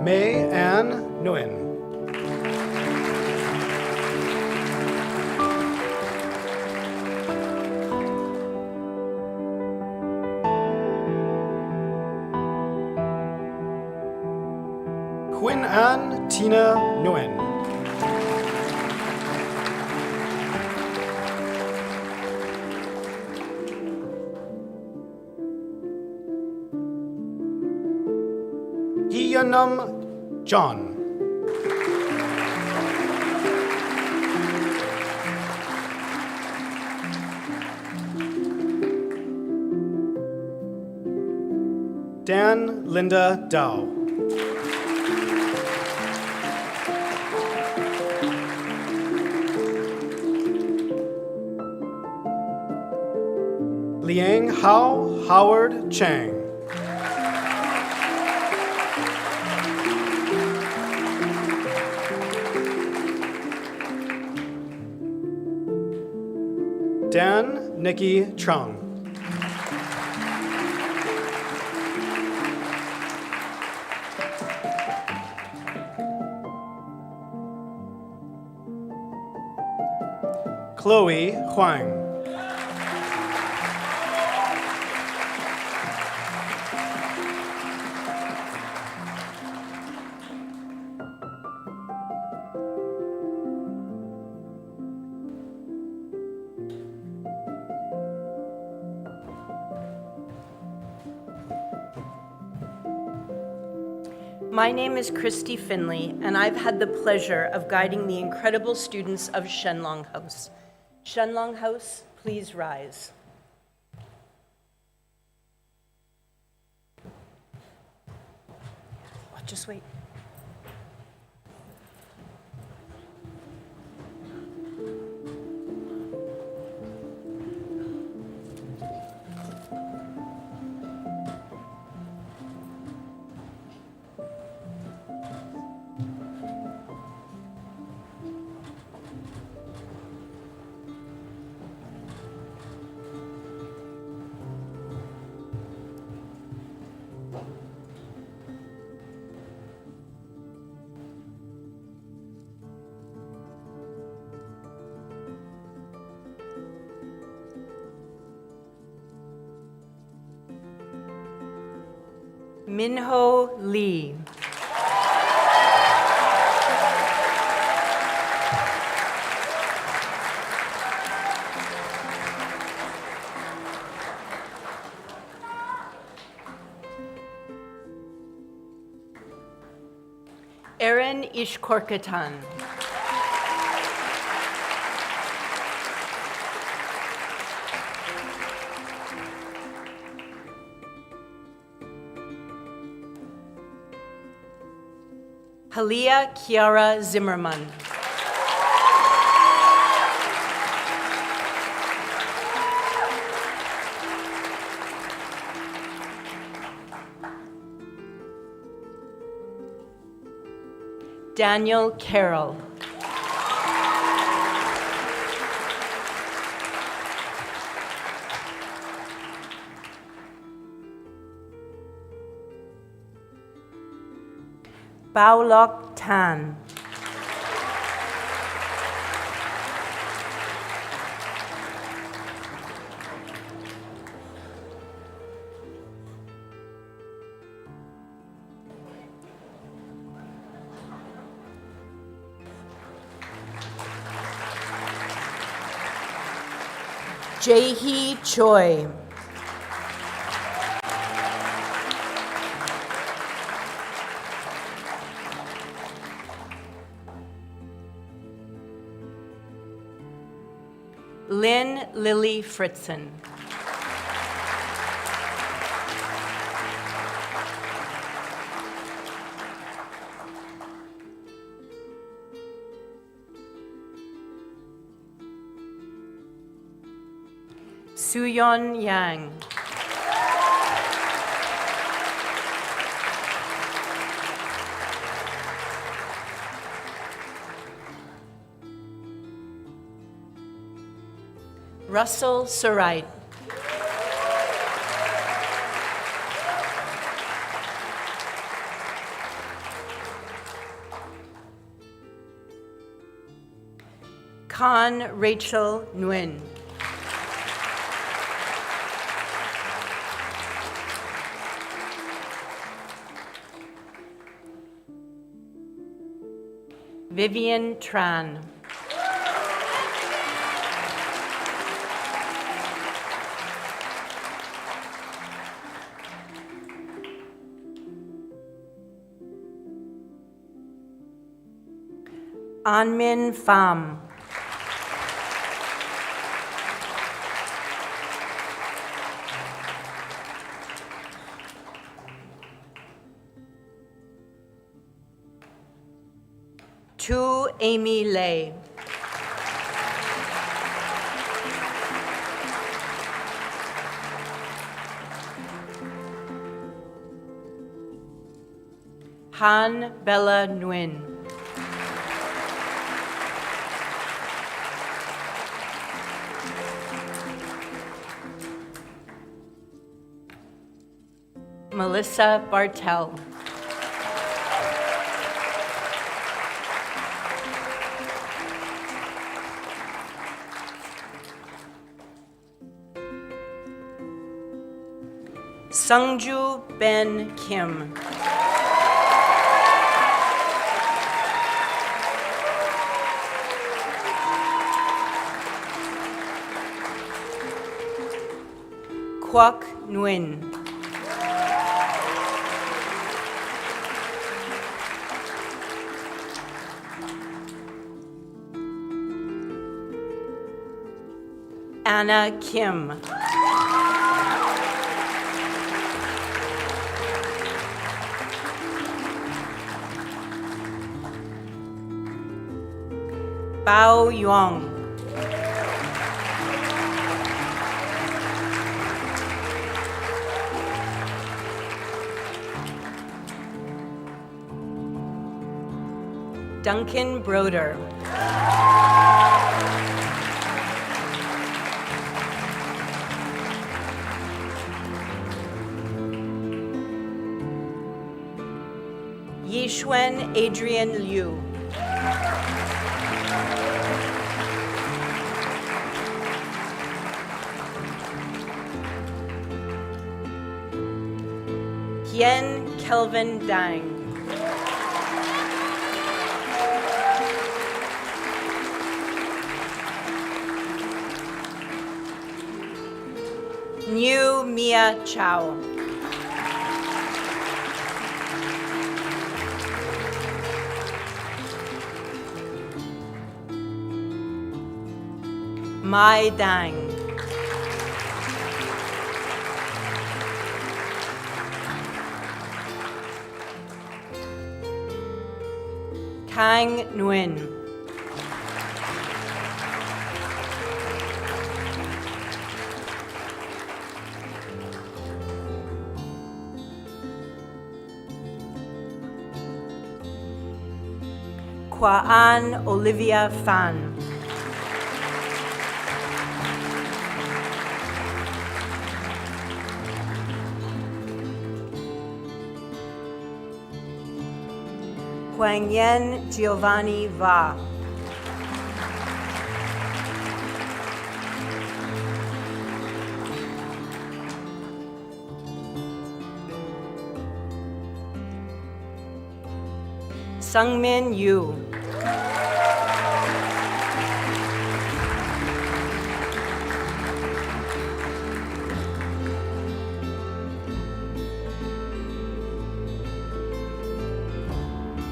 Mei Ann Nguyen. Quinn Ann Tina Nguyen. Leonum John. Dan Linda Dow. Liang Hao Howard Chang. Dan Nikki Chung. Chloe Huang. My name is Christy Finley, and I've had the pleasure of guiding the incredible students of Shenlong House. Shenlong House, please rise. Oh, just wait. Minho Lee. Erin Ishkorkatan. Halia Kiara Zimmerman. Daniel Carroll. Bao Lok Tan. Jae-hee Choi. Lynn Lily Fritzen. Suyeon Yang. Russell Surite. Khan Rachel Nguyen. Vivian Tran. An-min Pham. Tu Amy Lay. Han Bella Nguyen. Melissa Bartel. Sungju Ben Kim. Kwok Nguyen. Anna Kim. Bao Yuang. Duncan Broder. Yishwen Adrian Liu. Hien Kelvin Dang. New Mia Chow. Mai Dang. Kang Nguyen. Kwa'an Olivia Phan. Huang Yen Giovanni Va. Sungmin Yu.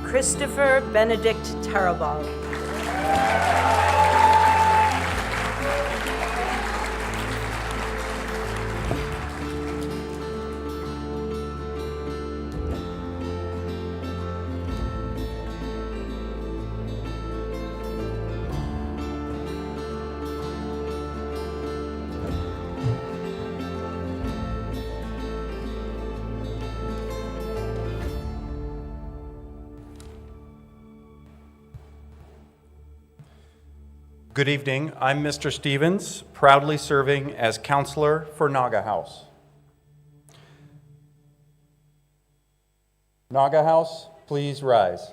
Christopher Benedict Tarabal. Good evening. I'm Mr. Stevens, proudly serving as counselor for Naga House. Naga House, please rise.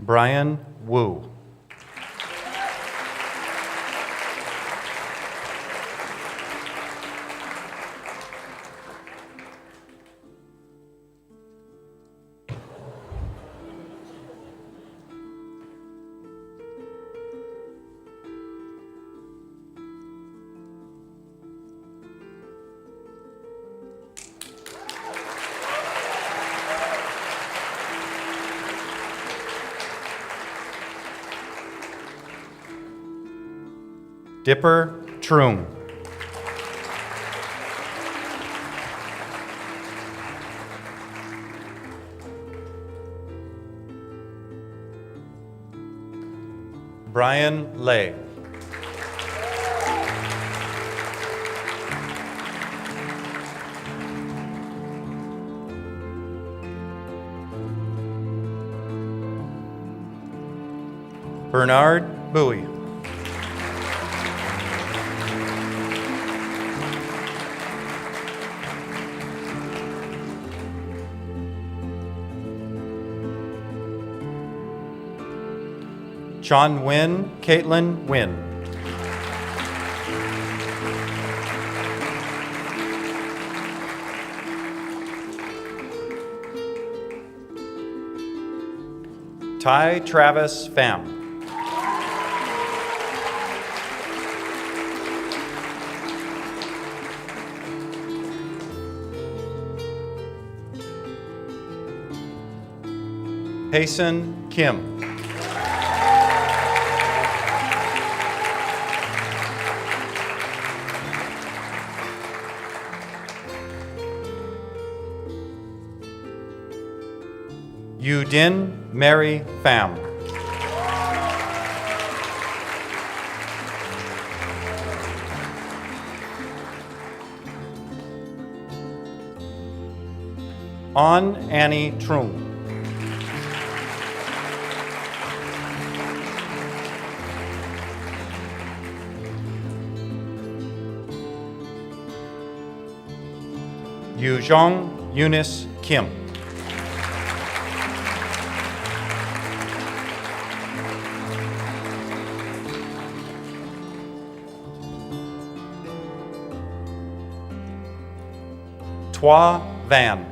Brian Wu. Dipper Troom. Brian Lay. Bernard Bowie. John Wynn, Caitlin Wynn. Ty Travis Pham. Payson Kim. Yudin Mary Pham. On Annie Troom. Yuzhong Eunice Kim. Twa Van.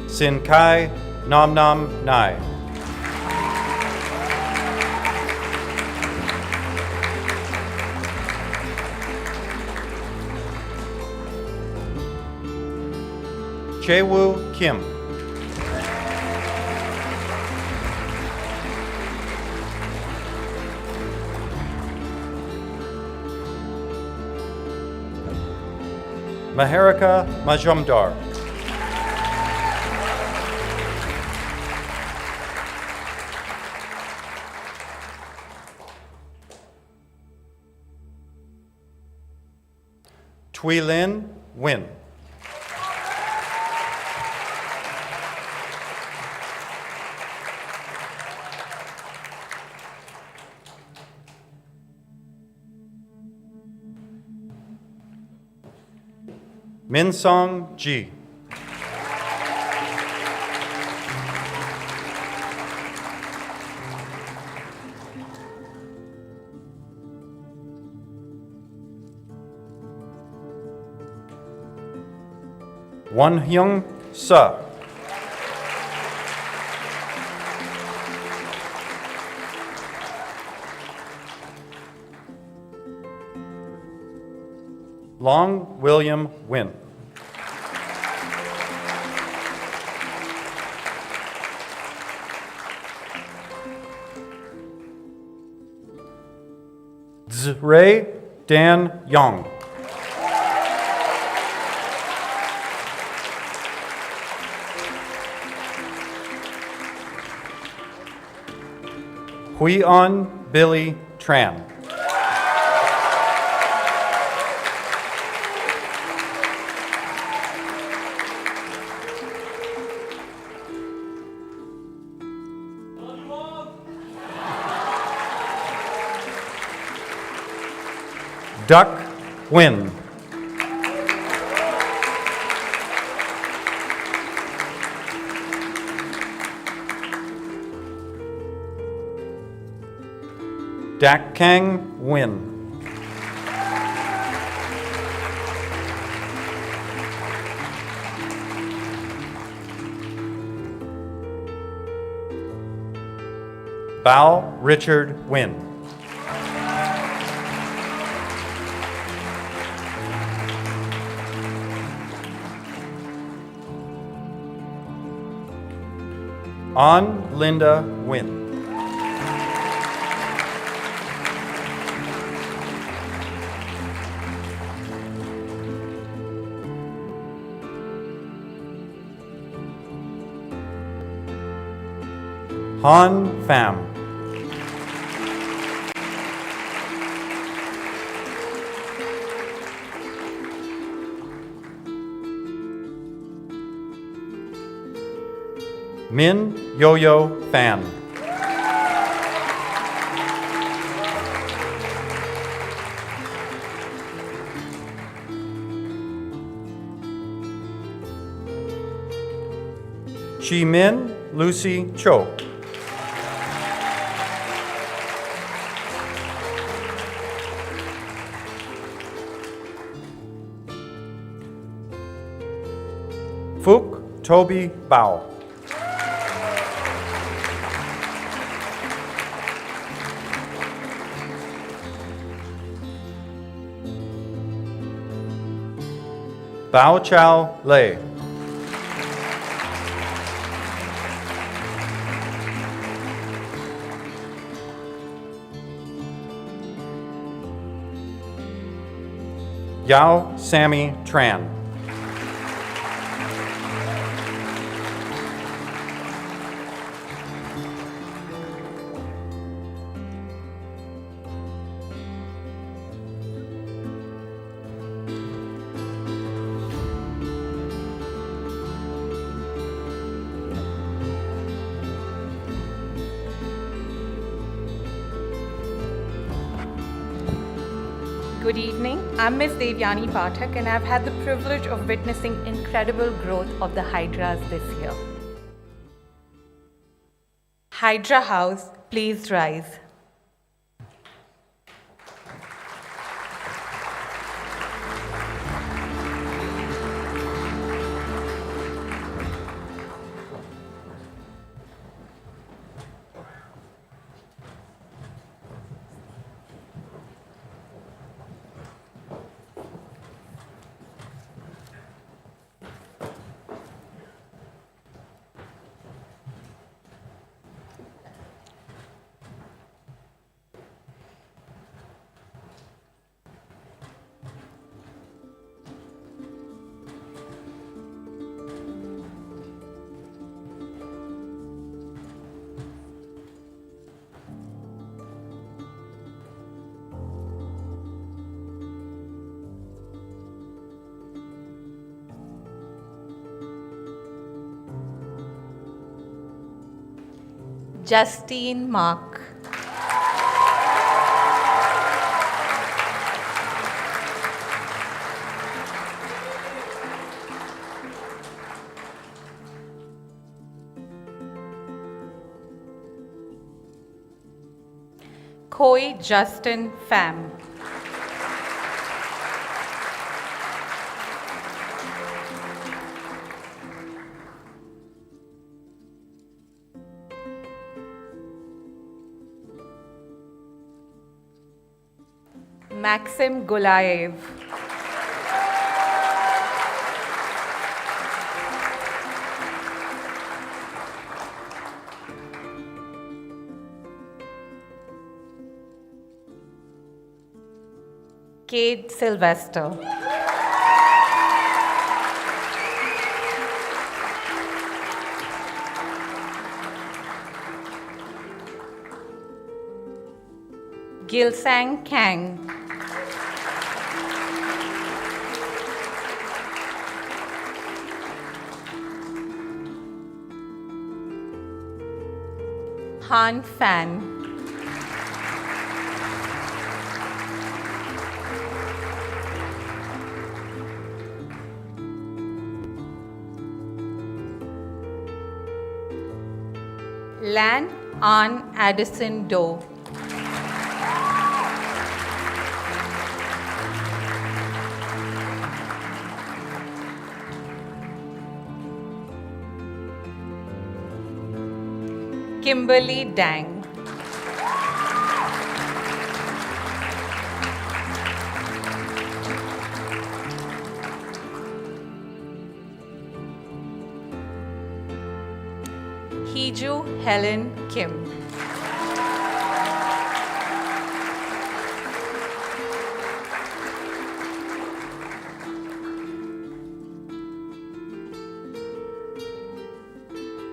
Sin Kai Nam Nam Nai. Chaewoo Kim. Maharika Majumdar. Tui Lin Win. Min Song Ji. Won Hyung Suh. Long William Win. Zray Dan Yong. Hui-on Billy Tran. Duck Wynn. Dak Kang Wynn. Bao Richard Wynn. An Linda Wynn. Han Pham. Min Yo-Yo Fan. Chi Min Lucy Cho. Phuc Toby Bao. Bao Chao Lei. Yao Sammy Tran. Good evening. I'm Ms. Devyani Pathak, and I've had the privilege of witnessing incredible growth of the Hydras this year. Hydra House, please rise. Justine Mark. Khoi Justin Pham. Maxim Gulaev. Kate Sylvester. Gilsang Kang. Han Fan. Lan An Addison Doe. Kimberly Dang. Hiju Helen Kim.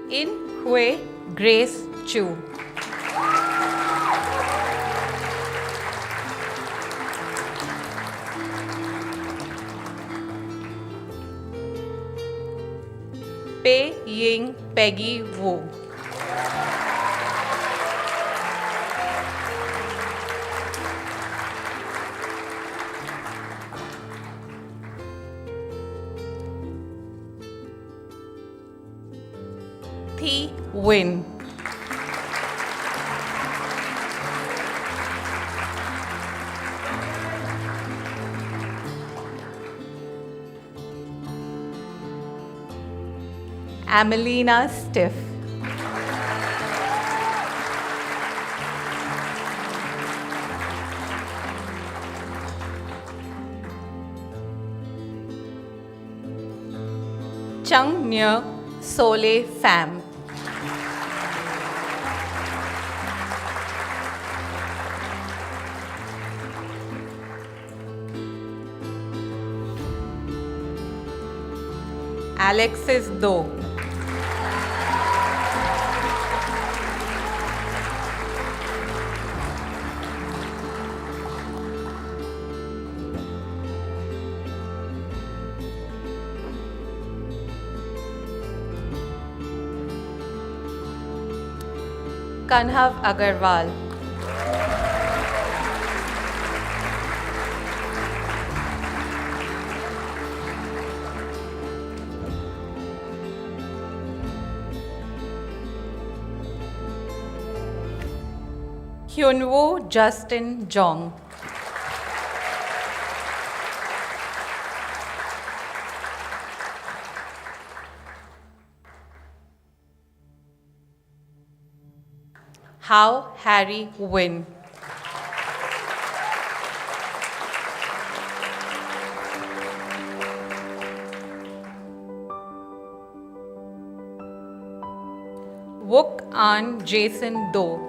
In Hui Grace Chu. Pei Ying Peggy Wu. Thi Win. Amelina Stiff. Chung Nyo Sole Pham. Alexis Do. Kanhav Agarwal. Hyunwoo Justin Jong. How Harry Win. Wook An Jason Do.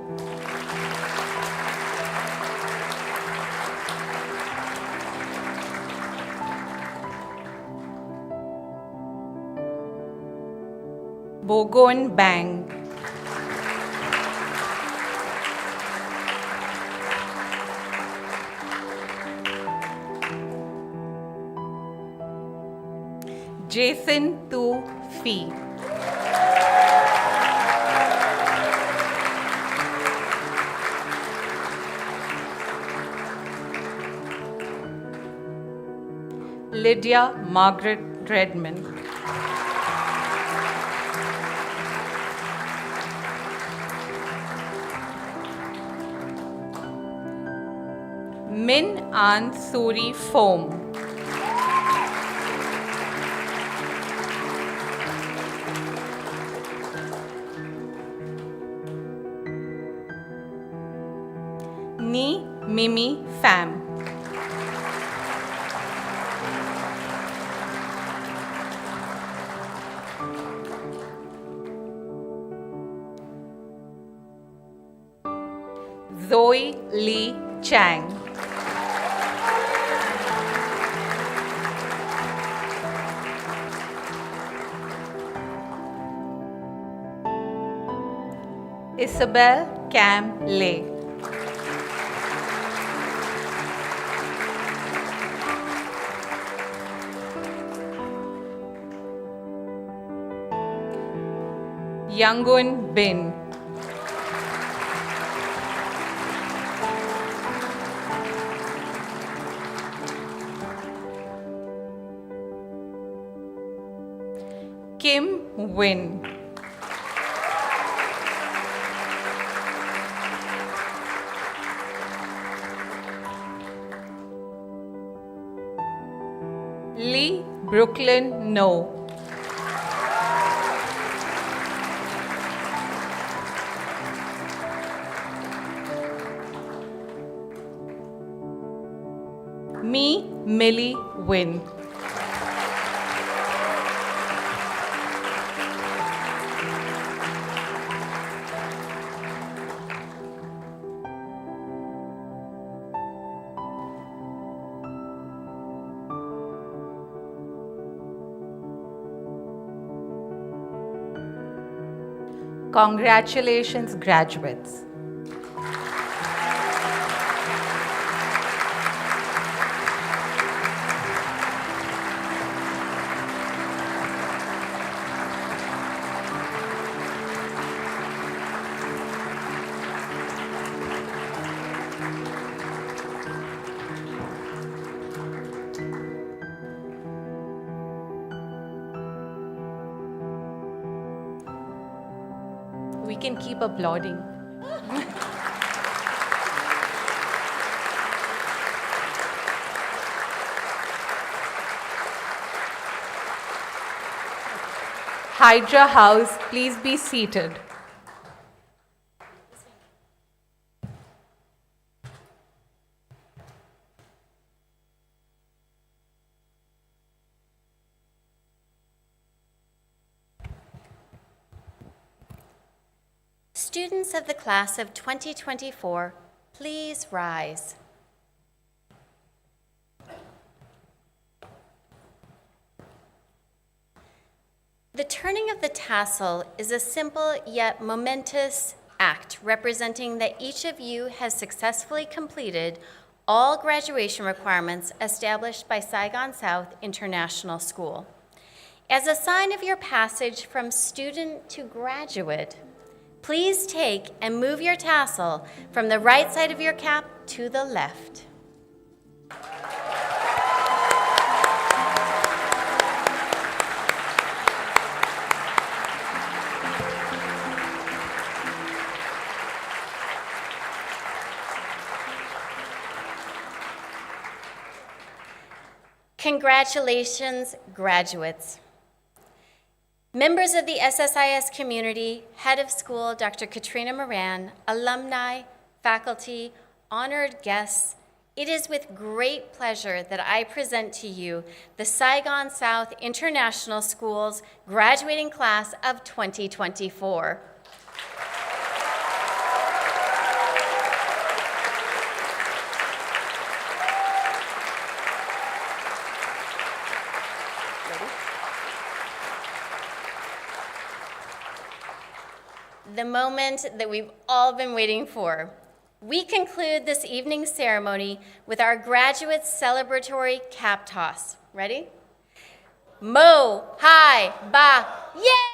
Bogon Bang. Jason Tu Phi. Lydia Margaret Redmond. Min An Suri Foam. Ni Mimi Pham. Zoe Lee Chang. Isabel Cam Lay. Yangun Bin. Kim Win. Brooklyn, no. Me, Millie, win. Congratulations, graduates. We can keep applauding. Hydra House, please be seated. Students of the class of 2024, please rise. The turning of the tassel is a simple yet momentous act representing that each of you has successfully completed all graduation requirements established by Saigon South International School. As a sign of your passage from student to graduate, please take and move your tassel from the right side of your cap to the left. Congratulations, graduates. Members of the SSIS community, head of school, Dr. Katrina Moran, alumni, faculty, honored guests, it is with great pleasure that I present to you the Saigon South International School's graduating class of 2024. The moment that we've all been waiting for. We conclude this evening's ceremony with our graduates' celebratory cap toss. Ready? Mo, hi, ba, yay!